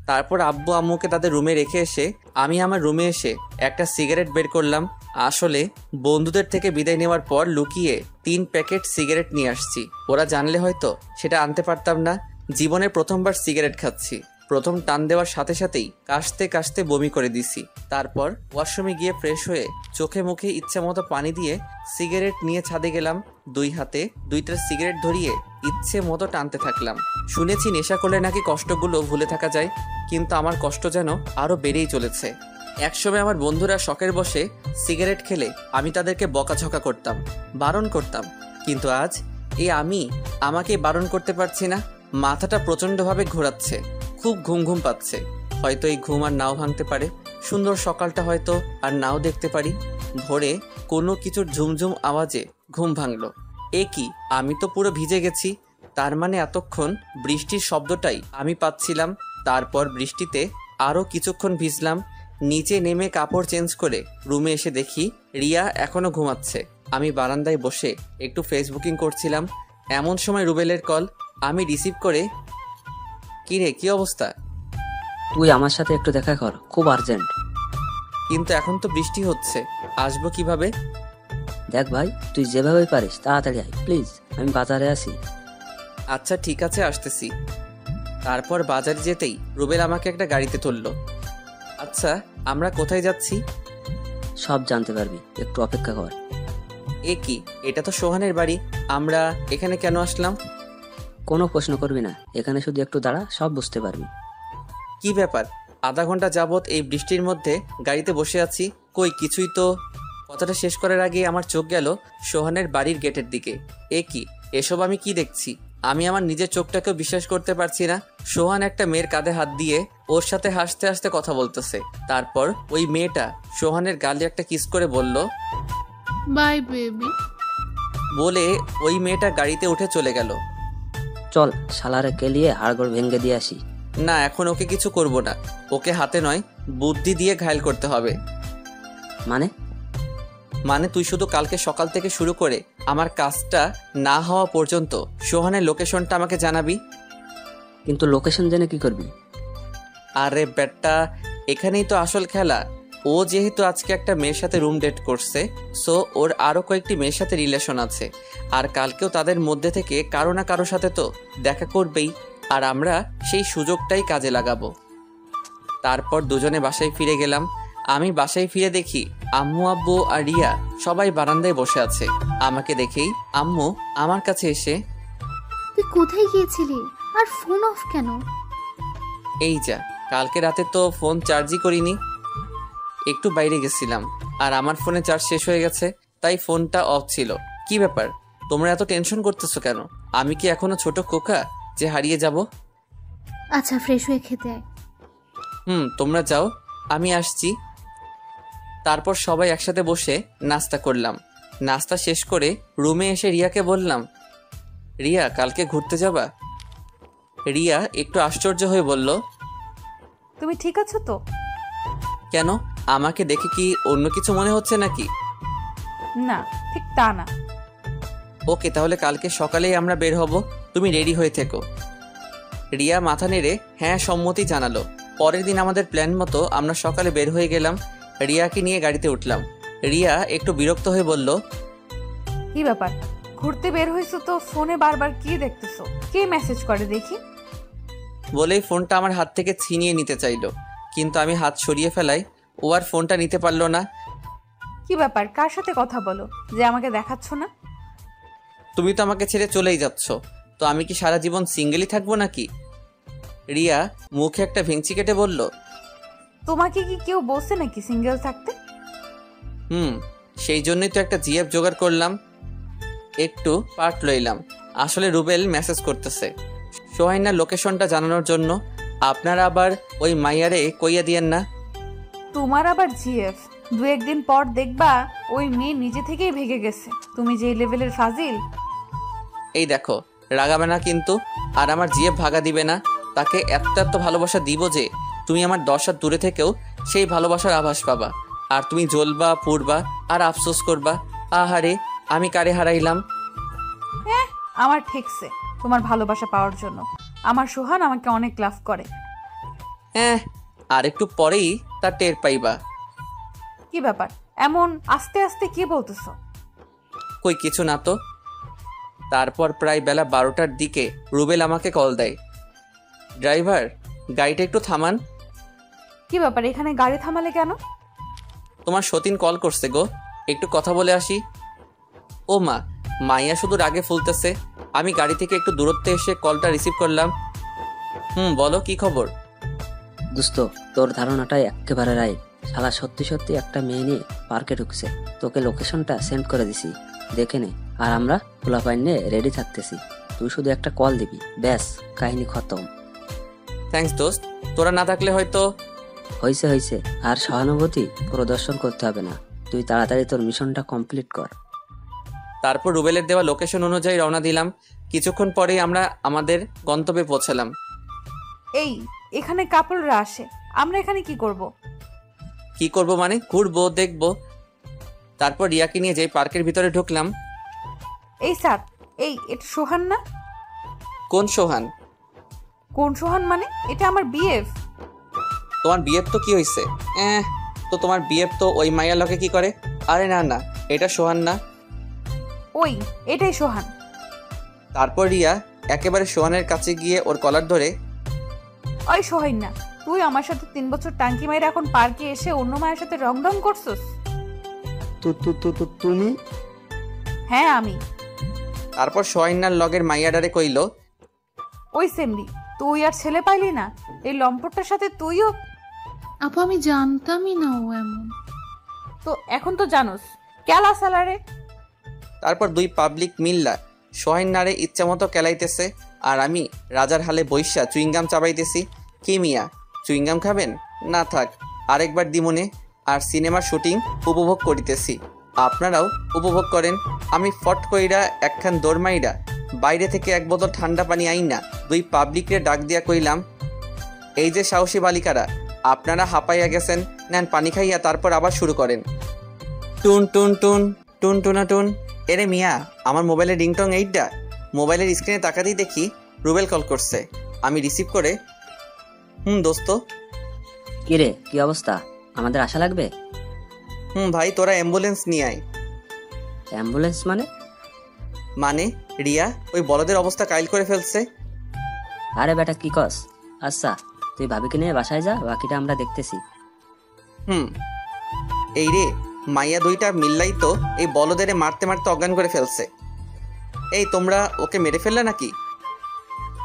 তারপর আব্বু আম্মুকে তাদের রুমে রেখে এসে আমি আমার রুমে এসে একটা সিগারেট বের করলাম। আসলে বন্ধুদের থেকে বিদায় নেওয়ার পর লুকিয়ে 3 প্যাকেট সিগারেট নিয়ে আসছি। ওরা জানলে হয়তো সেটা আনতে পারতাম না। জীবনে প্রথমবার সিগারেট খাচ্ছি। প্রথম টান দেওয়ার সাথে সাথেই কাশতে কাশতে বমি করে দিছি। তারপর ওয়াশরুমে গিয়ে ফ্রেশ হয়ে চোখে মুখে ইচ্ছা মতো পানি দিয়ে সিগারেট নিয়ে ছাদে গেলাম। 2 হাতে 2টা সিগারেট ধরিয়ে ইচ্ছে মতো টানতে থাকলাম। শুনেছি নেশা করলে নাকি কষ্টগুলো ভুলে থাকা যায়, কিন্তু আমার কষ্ট যেন আরো বেড়েই চলেছে। একসময় আমার বন্ধুরা শখের বসে সিগারেট খেলে আমি তাদেরকে বকাঝকা করতাম, বারণ করতাম, কিন্তু আজ আমি আমাকে বারণ করতে পারছি না। মাথাটা প্রচন্ডভাবে ঘোরাচ্ছে, খুব ঘুম ঘুম পাচ্ছে। হয়তো এই ঘুম আর নাও ভাঙতে পারে। সুন্দর সকালটা হয়তো আর নাও দেখতে পারি। ভোরে কোনো কিছুর ঝুমঝুম আওয়াজে ঘুম ভাঙলো। কি, আমি তো পুরো ভিজে গেছি। তার মানে এতক্ষণ বৃষ্টির শব্দটাই আমি পাচ্ছিলাম। তারপর বৃষ্টিতে আরও কিছুক্ষণ ভিজলাম। নিচে নেমে কাপড় চেঞ্জ করে রুমে এসে দেখি রিয়া এখনো ঘুমাচ্ছে। আমি বারান্দায় বসে একটু ফেসবুকিং করছিলাম। এমন সময় রুবেলের কল। আমি রিসিভ করে, কি রে, কি অবস্থা? তুই আমার সাথে একটু দেখা কর, খুব আর্জেন্ট। কিন্তু এখন তো বৃষ্টি হচ্ছে, আসবো কিভাবে? দেখ ভাই, তুই যেভাবে পারিস তাড়াতাড়ি আয় প্লিজ, আমি বাজারে আছি। আচ্ছা ঠিক আছে, আসতেছি। তারপর বাজারে যেতেই রুবেল আমাকে একটা গাড়িতে তুললো। আচ্ছা, আমরা কোথায় যাচ্ছি? সব জানতে পারবি, একটু অপেক্ষা কর। কি, এটা তো সোহানের বাড়ি। আমরা এখানে কেন আসলাম? কোনো প্রশ্ন করবি না, এখানে শুধু একটু দাঁড়া, সব বুঝতে পারবি। কি ব্যাপার? আধা ঘন্টা যাবত এই বৃষ্টির মধ্যে গাড়িতে বসে আছি, কই কিছুই তো। কথাটা শেষ করার আগে আমার চোখ গেল সোহানের বাড়ির গেটের দিকে। কি, এসব আমি কি দেখছি? আমি আমার নিজের চোখটাকেও বিশ্বাস করতে পারছি না। সোহান একটা মেয়ের কাঁধে হাত দিয়ে ওর সাথে হাসতে হাসতে কথা বলতেছে। তারপর ওই মেয়েটা সোহানের গালে একটা কিস করে বলল, বাই বেবি। বলে ওই মেয়েটা গাড়িতে উঠে চলে গেল। চল শালারে কেলিয়ে হাড়গোড় ভেঙে দিয়ে আসি। না, এখন ওকে কিছু করব না। ওকে হাতে নয়, বুদ্ধি দিয়ে ঘায়েল করতে হবে। মানে তুই শুধু কালকে সকাল থেকে শুরু করে আমার কাজটা না হওয়া পর্যন্ত সোহানের লোকেশনটা আমাকে জানাবি। কিন্তু লোকেশন জেনে কি করবি? আরে বেটা, এখানেই তো আসল খেলা। ও যেহেতু আজকে একটা মেয়ের সাথে রুম ডেট করছে, সো ওর আরো কয়েকটি মেয়ের সাথে রিলেশন আছে। আর কালকেও তাদের মধ্যে থেকে কারো না কারো সাথে তো দেখা করবেই। আর আমরা সেই সুযোগটাই কাজে লাগাবো। তারপর দুজনে বাসায় ফিরে গেলাম। আমি বাসায় ফিরে দেখি আম্মু, আব্বু আর রিয়া সবাই বারান্দায় বসে আছে। আমাকে দেখেই আম্মু আমার কাছে এসে, তুই কোথায় গিয়েছিলি আর ফোন অফ কেন? এই যা, কালকে রাতে তো ফোন চার্জই করিনি, একটু বাইরে গেছিলাম আর আমার ফোনে চার্জ শেষ হয়ে গেছে, তাই ফোনটা অফ ছিল। কি ব্যাপার, তোমরা এত টেনশন করতেছো কেন? আমি কি এখনো ছোট খোকা যে হারিয়ে যাব? আচ্ছা, ফ্রেশ হয়ে খেতে আয়। তোমরা যাও, আমি আসছি। তারপর সবাই একসাথে বসে নাস্তা করলাম। নাস্তা শেষ করে রুমে এসে রিয়াকে বললাম, রিয়া কালকে ঘুরতে যাবা? রিয়া একটু আশ্চর্য হয়ে বলল, তুমি ঠিক আছো তো? কেন, আমাকে দেখে কি অন্য কিছু মনে হচ্ছে নাকি? না, ঠিক তা না। ওকে, তাহলে কালকে সকালেই আমরা বের হব, তুমি রেডি হয়ে থেকো। রিয়া মাথা নেড়ে হ্যাঁ সম্মতি জানালো। পরের দিন আমাদের প্ল্যান মতো আমরা সকালে বের হয়ে গেলাম। রিয়াকে নিয়ে গাড়িতে উঠলাম। রিয়া একটু বিরক্ত হয়ে বলল, কি ব্যাপার, ঘুরতে বের হয়েছো তো ফোনে বারবার কি দেখতেছো? কে মেসেজ করে দেখি? বলেই ফোনটা আমার হাত থেকে ছিনিয়ে নিতে চাইলো, কিন্তু আমি হাত সরিয়ে ফেলাই। ও আর ফোনটা নিতে পারলো না। কি ব্যাপার, কার সাথে কথা বলো যে আমাকে দেখাচ্ছ না? তুমি তো আমাকে ছেড়ে চলেই যাচ্ছ, তো আমি কি সারা জীবন সিঙ্গেলই থাকবো নাকি? রিয়া মুখে একটা ভেঙচি কেটে বলল, তোমাকে কি কেউ বলছে নাকি সিঙ্গেল থাকতে? সেই জন্যই তো একটা জিএফ জোগাড় করলাম, একটু পার্ট লইলাম। আসলে রুবেল মেসেজ করতেছে সোহাইনার লোকেশনটা জানানোর জন্য। আপনারা আবার ওই মাইয়ারে কইয়া দিয়েন না। তোমার আবার জিএফ, 2-1 দিন পর দেখবা ওই মেয়ে নিজে থেকেই ভেগে গেছে তুমি যে লেভেলের ফাজিল। এই দেখো, রাগাবে না কিন্তু, আর আমার জিএফ ভাগা দিবে না। তাকে এত এত ভালোবাসা দিব যে তুমি আমার 10 হাত দূরে থেকেও সেই ভালোবাসার আভাস পাবা। আর তুমি জ্বলবা, পুড়বা, আর আফসোস করবা, আহারে আমি কারে হারাইলাম। হ্যাঁ, আমার ঠিকছে তোমার ভালোবাসা পাওয়ার জন্য। আমার সোহান আমাকে অনেক লাভ করে। হ্যাঁ, আর একটু পরেই তা টের পাইবা। কি ব্যাপার এমন আস্তে আস্তে কি বলতেছো? কই কিছু না তো। তারপর প্রায় বেলা 12টার দিকে রুবেল আমাকে কল দেয়। ড্রাইভার, গাড়িটা একটু থামান। কি ব্যাপার এখানে গাড়ি থামালে কেন? তোমার সতীন কল করছে গো, একটু কথা বলে আসি। ও মা, মাইয়া শুধু রাগে ফুলতেছে। আমি গাড়ি থেকে একটু দূরত্বে এসে কলটা রিসিভ করলাম। বলো কি খবর? দোস্ত, তোর ধারণাটাই একেবারে রাইট। শালা সত্যি সত্যি একটা মেয়ে নিয়ে পার্কে ঢুকছে। তোকে লোকেশনটা সেন্ড করে দিছি, দেখে নে। আর আমরা পোলাপাইন নিয়ে রেডি থাকতেছি। তুই শুধু একটা কল দিবি, ব্যাস কাহিনী খতম। থ্যাঙ্কস দোস্ত, তোরা না থাকলে হয়তো। হয়েছে, আর সহানুভূতি প্রদর্শন করতে হবে না। তুই তাড়াতাড়ি তোর মিশনটা কমপ্লিট কর। তারপর রুবেলের দেওয়া লোকেশন অনুযায়ী রওনা দিলাম। কিছুক্ষণ পরেই আমরা আমাদের গন্তব্যে পৌঁছালাম। এই এখানে কাপলরা আসে, আমরা এখানে কি করব? কি করব মানে ঘুরবো, দেখবো। তারপর রিয়াকে নিয়ে যেই পার্কের ভিতরে ঢুকলাম। এই স্যার, এটা সোহান না? কোন সোহান? কোন সোহান মানে? এটা আমার বিএফ। তোমার বিএফ তো কি হয়েছে? তো তোমার বিএফ তো ওই মাইয়া লকে কি করে? আরে না না, এটা সোহান না। এটাই সোহান। তারপর রিয়া একেবারে সোহানের কাছে গিয়ে ওর কলার ধরে, ওই সোহান না, তুই আমার সাথে 3 বছর টাঙ্কি মাইরা এখন পার্কে এসে অন্য মায়ের সাথে রং করছস? তুমি? হ্যাঁ আমি। তারপর সোহাইনার লগের মাইয়াডারে কইল, ওই সেমরি, তুই আর ছেলে পাইলি না? এই লম্পটটার সাথে তুইও? আপু আমি জানতামই না ও এমন। তো এখন তো জানোস, কেলা সালারে। তারপর 2 পাবলিক মিল্লা সোহাইনারে ইচ্ছা মতো কেলাইতেছে, আর আমি রাজার হালে বৈশা চুইংগাম চাবাইতেছি। কি মিয়া, চুইংগাম খাবেন? না থাক, আরেকবার দিমনে। আর সিনেমার শুটিং উপভোগ করিতেছি, আপনারাও উপভোগ করেন। আমি ফট কইরা একখান দৌড়মাইরা বাইরে থেকে 1 বোতল ঠান্ডা পানি আইনা 2 পাবলিকরে ডাক দিয়া কইলাম, এই যে সাহসী বালিকারা, আপনারা হাঁপাইয়া গেছেন, নেন পানি খাইয়া তারপর আবার শুরু করেন। টুন টুন টুন টুন টুনা টুন। এরে মিয়া, আমার মোবাইলের রিংটং এইটা। মোবাইলের স্ক্রিনে তাকাতেই দেখি রুবেল কল করছে। আমি রিসিভ করে, দোস্ত। কিরে, কি অবস্থা? আমাদের আশা লাগবে? ভাই, তোরা অ্যাম্বুলেন্স নিয়ে আয়। অ্যাম্বুলেন্স মানে? রিয়া ওই বলদের অবস্থা কাইল করে ফেলছে। আরে বেটা কি কস? আচ্ছা, তুই ভাবিকে নিয়ে বাসায় যা, বাকিটা আমরা দেখতেছি। এই রে, মাইয়া 2টা মিল্লাই তো এই বলদেরে মারতে মারতে অজ্ঞান করে ফেলছে। এই তোমরা ওকে মেরে ফেললে নাকি?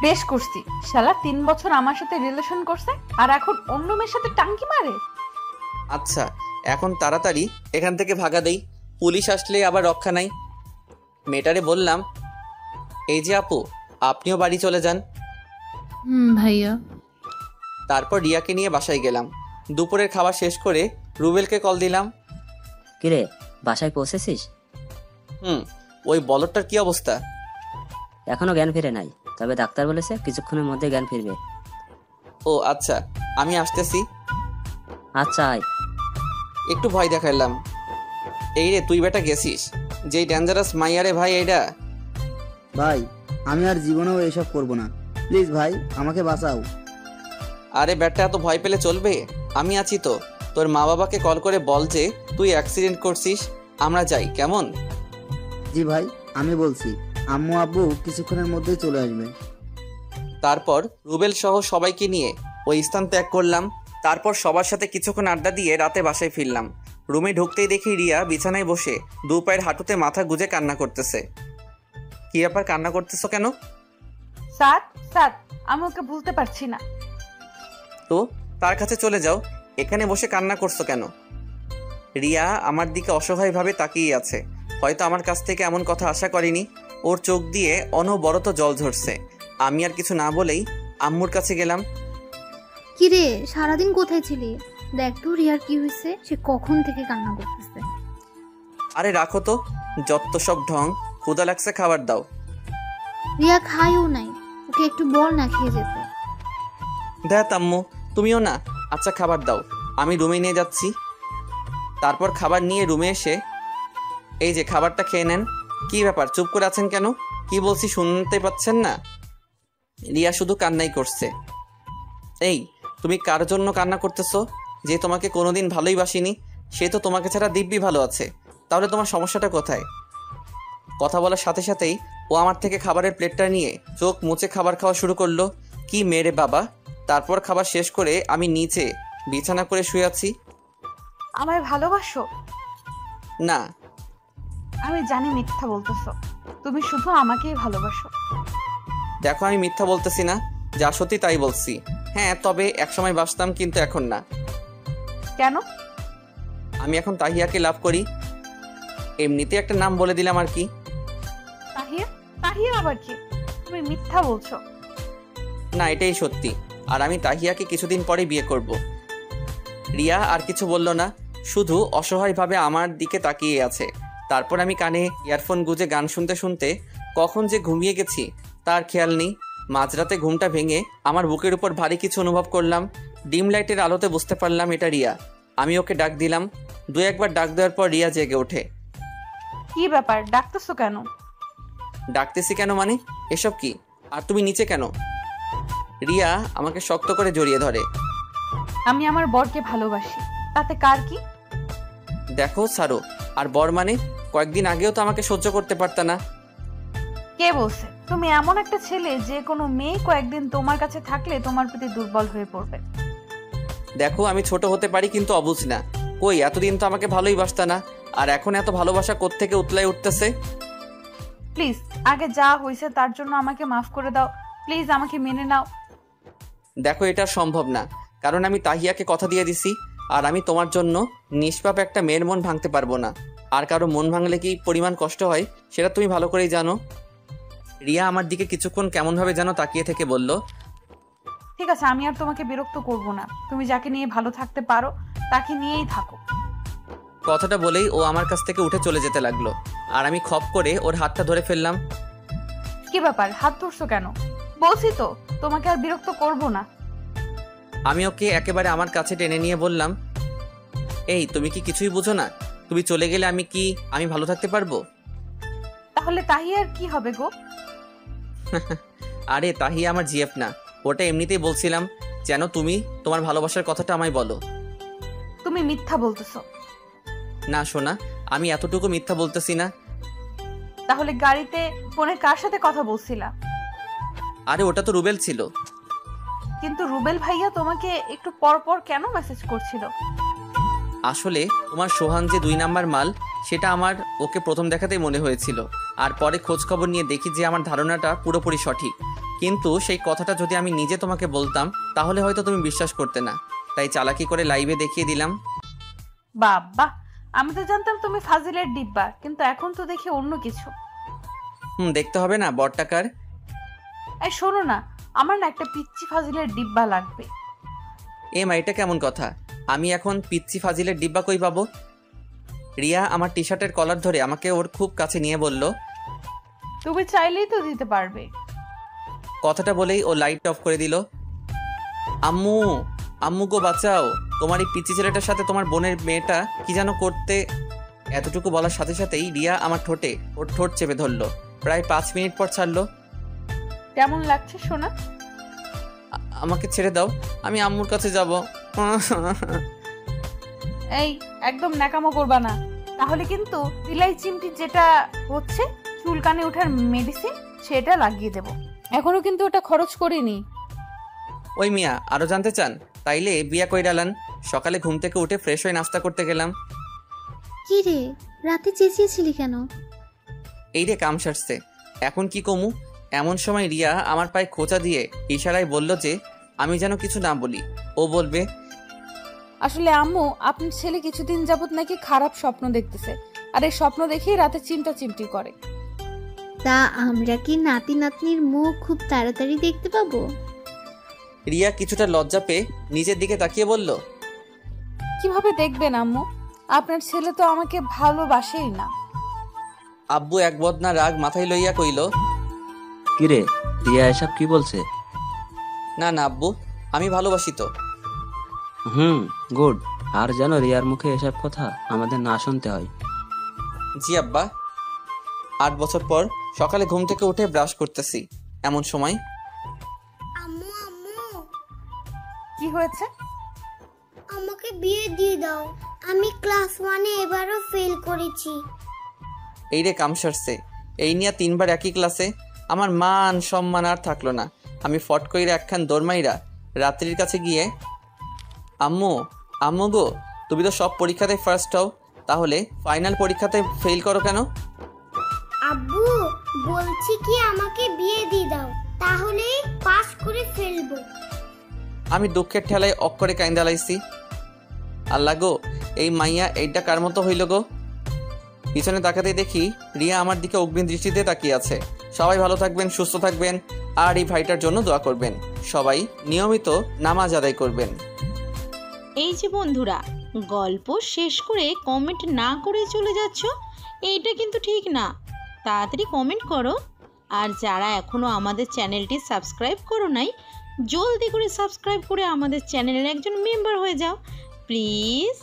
বেশ করছি, শালা 3 বছর আমার সাথে রিলেশন করছে আর এখন অন্য মেয়ের সাথে টাঙ্কি মারে। আচ্ছা, এখন তাড়াতাড়ি এখান থেকে ভাগা দেই, পুলিশ আসলে আবার রক্ষা নাই। মেয়েটারে বললাম, এই যে আপু, আপনিও বাড়ি চলে যান। ভাইয়া। তারপর রিয়াকে নিয়ে বাসায় গেলাম। দুপুরের খাবার শেষ করে রুবেলকে কল দিলাম। কিরে, বাসায় পৌঁছেছিস? ওই বলদটার কি অবস্থা? এখনো জ্ঞান ফিরে নাই, তবে ডাক্তার বলেছে কিছুক্ষণের মধ্যে জ্ঞান ফিরবে। ও আচ্ছা, আমি আসতেছি। আচ্ছা আয়। একটু ভয় দেখাইলাম। এই রে, তুই বেটা গেছিস যেই ডেঞ্জারাস মাইয়ারে ভাই। এইটা ভাই, আমি আর জীবনেও এসব করব না, প্লিজ ভাই আমাকে বাঁচাও। আরে বেটা, এত ভয় পেলে চলবে? আমি আছি তো। তোর মা বাবাকে কল করে বল যে তুই অ্যাক্সিডেন্ট করছিস, আমরা যাই, কেমন? জি ভাই, আমি বলছি। আম্মু আব্বু কিছুক্ষণের মধ্যেই চলে আসবে। তারপর রুবেল সহ সবাইকে নিয়ে ওই স্থান ত্যাগ করলাম। তারপর সবার সাথে কিছুক্ষণ আড্ডা দিয়ে রাতে বাসায় ফিরলাম। রুমে ঢুকতেই দেখি রিয়া বিছানায় বসে 2 পায়ের হাঁটুতে মাথা গুজে কান্না করতেছে। কি ব্যাপার, কান্না করতেছো কেন? স্যার, আমি ওকে ভুলতে পারছি না। তো তার কাছে চলে যাও, এখানে বসে কান্না করছো কেন? রিয়া আমার দিকে অসহায়ভাবে তাকিয়ে আছে। হয়তো আমার কাছ থেকে এমন কথা আশা করেনি। ওর চোখ দিয়ে অনবরত জল ঝরছে। আমি আর কিছু না বলেই আম্মুর কাছে গেলাম। কিরে সারাদিন কোথায় ছিলি? দেখ তো রিয়ার কি হয়েছে, সে কখন থেকে কান্না করতেছে। আরে রাখো তো, যত সব ঢং। ক্ষুধা লাগছে, খাবার দাও। রিয়া খায়ও নাই, ওকে একটু বল না খেয়ে যেতে। দেখ আম্মু, তুমিও না। আচ্ছা খাবার দাও, আমি রুমে নিয়ে যাচ্ছি। তারপর খাবার নিয়ে রুমে এসে এই যে খাবারটা খেয়ে নেন। কি ব্যাপার, চুপ করে আছেন কেন? কি বলছি শুনতে পাচ্ছেন না? রিয়া শুধু কান্নাই করছে। এই তুমি কার জন্য কান্না করতেছো? যে তোমাকে কোনোদিন ভালোই বাসিনি, সে তো তোমাকে ছাড়া দিব্যি ভালো আছে। তাহলে তোমার সমস্যাটা কোথায়? কথা বলার সাথে সাথেই ও আমার থেকে খাবারের প্লেটটা নিয়ে চোখ মুছে খাবার খাওয়া শুরু করলো। কি মেরে বাবা! তারপর খাবার শেষ করে আমি নিচে বিছানা করে শুয়ে আছি। আমায় ভালোবাসো? না। আমি জানি মিথ্যা বলতেছো, তুমি শুধু আমাকেই ভালোবাসো। দেখো আমি মিথ্যা বলতেছি না, যা সত্যি তাই বলছি। হ্যাঁ, তবে একসময় বাসতাম, কিন্তু এখন না। কেন? আমি এখন তাহিয়াকে লাভ করি। এমনিতে একটা নাম বলে দিলাম আর কি। তাহিয়া? তাহিয়া আবার কি? তুমি মিথ্যা বলছো। না, এটাই সত্যি। আর আমি তাহিয়াকে কিছুদিন পরে বিয়ে করব। রিয়া আর কিছু বলল না, শুধু অসহায়ভাবে আমার দিকে তাকিয়ে আছে। তারপর আমি কানে ইয়ারফোন গুঁজে গান শুনতে শুনতে কখন যে ঘুমিয়ে গেছি তার খেয়াল নেই। মাঝরাতে ঘুমটা ভেঙে আমার বুকের উপর ভারী কিছু অনুভব করলাম। ডিম লাইটের আলোতে বুঝতে পারলাম এটা রিয়া। আমি ওকে ডাক দিলাম। দু একবার ডাক দেওয়ার পর রিয়া জেগে ওঠে। কি ব্যাপার, ডাকতেছো কেন? ডাকতেছি কেন মানে? এসব কি? আর তুমি নিচে কেন? রিয়া আমাকে শক্ত করে জড়িয়ে ধরে। আমি আমার বরকে ভালোবাসি, তাতে কার কি? দেখো ছাড়ো। আর বর মানে? কয়েকদিন আগেও তো আমাকে সহ্য করতে পারতা না। কে বলছে? তুমি এমন একটা ছেলে যে কোনো মেয়ে কয়েকদিন তোমার কাছে থাকলে তোমার প্রতি দুর্বল হয়ে পড়বে। দেখো আমি ছোট হতে পারি, কিন্তু অবুঝ না। কই এতদিন তো আমাকে ভালোই বাসতা না, আর এখন এত ভালোবাসা কোত্থেকে উতলাই উঠতেছে? প্লিজ, আগে যা হয়েছে তার জন্য আমাকে মাফ করে দাও। প্লিজ আমাকে মেনে নাও। দেখো এটা সম্ভব না, কারণ আমি তাহিয়াকে কথা দিয়ে দিছি। আর আমি তোমার জন্য নিষ্পাপ একটা মেয়ের মন ভাঙতে পারবো না। আর কারো মন ভাঙলে কি পরিমাণ কষ্ট হয় সেটা তুমি ভালো করেই জানো। রিয়া আমার দিকে কিছুক্ষণ কেমনভাবে যেন তাকিয়ে থেকে বলল, ঠিক আছে, আমি আর তোমাকে বিরক্ত করব না। তুমি যাকে নিয়ে ভালো থাকতে পারো তাকে নিয়েই থাকো। কথাটা বলেই ও আমার কাছ থেকে উঠে চলে যেতে লাগলো। আর আমি খপ করে ওর হাতটা ধরে ফেললাম। কি ব্যাপার, হাত ধরছো কেন? বলছি তো তোমাকে আর বিরক্ত করব না। আমি ওকে একেবারে আমার কাছে টেনে নিয়ে বললাম, এই তুমি কি কিছুই বুঝো না? তুমি চলে গেলে আমি ভালো থাকতে পারবো? তাহলে তাহিয়ার কি হবে গো? আরে তাহিয়া আমার জিএফ না, ওটা এমনিতেই বলছিলাম যেন তুমি তোমার ভালোবাসার কথাটা আমায় বলো। তুমি মিথ্যা বলতেছো। না সোনা, আমি এতটুকু মিথ্যা বলতেছি না। তাহলে গাড়িতে ফোনে কার সাথে কথা বলছিলা? আরে ওটা তো রুবেল ছিল। কিন্তু রুবেল ভাইয়া তোমাকে একটু পর পর কেন মেসেজ করছিল? আসলে তোমার সোহান যে 2 নাম্বার মাল, সেটা আমার ওকে প্রথম দেখাতেই মনে হয়েছিল। আর পরে খোঁজ খবর নিয়ে দেখি যে আমার ধারণাটা পুরোপুরি সঠিক। কিন্তু সেই কথাটা যদি আমি নিজে তোমাকে বলতাম তাহলে হয়তো তুমি বিশ্বাস করতে না। তাই চালাকি করে লাইভে দেখিয়ে দিলাম। বাবা, আমি তো জানতাম তুমি ফাজিলের ডিব্বা, কিন্তু এখন তো দেখি অন্য কিছু। দেখতে হবে না বড়টাকার। এই শোনো না, আমার না একটা পিচ্চি ফাজিলের ডিব্বা লাগবে। এটা কেমন কথা? আমি এখন পিচ্চি ফাজিলের ডিব্বা কই পাবো? রিয়া আমার টি শার্টের কলার ধরে আমাকে ওর খুব কাছে নিয়ে বলল, তুমি চাইলেই তো দিতে পারবে। কথাটা বলেই ও লাইট অফ করে দিল। আম্মু, আম্মু গো বাঁচাও, তোমার এই পিচ্চি ছেলেটার সাথে তোমার বোনের মেয়েটা কি যেন করতে। এতটুকু বলার সাথে সাথেই রিয়া আমার ঠোঁটে ওর ঠোঁট চেপে ধরলো। প্রায় 5 মিনিট পর ছাড়লো। কেমন লাগছে সোনা? আমাকে ছেড়ে দাও, আমি আম্মুর কাছে যাব। এই একদম ন্যাকামো করবা না, তাহলে কিন্তু বিলাই চিমটি যেটা হচ্ছে চুলকানি ওঠার মেডিসিন সেটা লাগিয়ে দেব। এখনো কিন্তু ওটা খরচ করিনি। ওই মিয়া, আরো জানতে চান? তাইলে বিয়া কইরালান। সকালে ঘুম থেকে উঠে ফ্রেশ হয়ে নাস্তা করতে গেলাম। কি রে, রাতে চেঁচিয়েছিলি কেন? এই রে কাম সারছে, এখন কি কমু? এমন সময় রিয়া আমার পায়ে খোঁচা দিয়ে ইশারায় বলল যে আমি যেন কিছু না বলি। ও বলবে, আসলে আম্মু, আপনার ছেলে কিছুদিন যাবত নাকি খারাপ স্বপ্ন দেখতেছে, আর এই স্বপ্ন দেখেই রাতে চিমটা চিমটি করে। তা আমরা কি নাতি নাতনির মুখ খুব তাড়াতাড়ি দেখতে পাবো? রিয়া কিছুটা লজ্জা পেয়ে নিজের দিকে তাকিয়ে বলল, কিভাবে দেখবেন আম্মু? আপনার ছেলে তো আমাকে ভালোবাসেই না। আব্বু এক বদনা রাগ মাথায় লইয়া কইল, কিরে রিয়া এসব কি বলছে? না না আব্বু, আমি ভালোবাসি তো। গুড। আর যেন রিয়ার মুখে এসব কথা আমাদের না শুনতে হয়। জি আব্বা। 8 বছর পর সকালে ঘুম থেকে উঠে ব্রাশ করতেছি, এমন সময় আম্মু আম্মু, কি হয়েছে? আমাকে বিয়ে দিয়ে দাও। আমি ক্লাস 1-এ এবারও ফেল করেছি। এই রে কাম সারছে, এই নিয়ে 3 বার একই ক্লাসে। আমার মান সম্মান আর থাকলো না। আমি ফট কইরা একখান দৌড়মাইরা রাত্রির কাছে গিয়ে, আম্মু আম্মু গো, তুমি তো সব পরীক্ষাতে ফার্স্ট হও, তাহলে ফাইনাল পরীক্ষাতে ফেল করো কেন? আব্বু বলছি কি আমাকে বিয়ে দিয়ে দাও, তাহলে পাস করে ফেলবো। আমি দুঃখের ঠেলায় অক্ষরে কাইন্দা লাইছি। আল্লাহ গো, এই মাইয়া এইটা কার মতো হইল গো? পিছনে তাকাতেই দেখি রিয়া আমার দিকে অগ্নি দৃষ্টিতে তাকিয়ে আছে। সবাই ভালো থাকবেন, সুস্থ থাকবেন, আর এই ভাইটার জন্য দোয়া করবেন। সবাই নিয়মিত নামাজ আদায় করবেন। এই যে বন্ধুরা, গল্প শেষ করে কমেন্ট না করে চলে যাচ্ছ, এইটা কিন্তু ঠিক না। তাড়াতাড়ি কমেন্ট করো। আর যারা এখনও আমাদের চ্যানেলটি সাবস্ক্রাইব করো নাই, জলদি করে সাবস্ক্রাইব করে আমাদের চ্যানেলের একজন মেম্বার হয়ে যাও প্লিজ।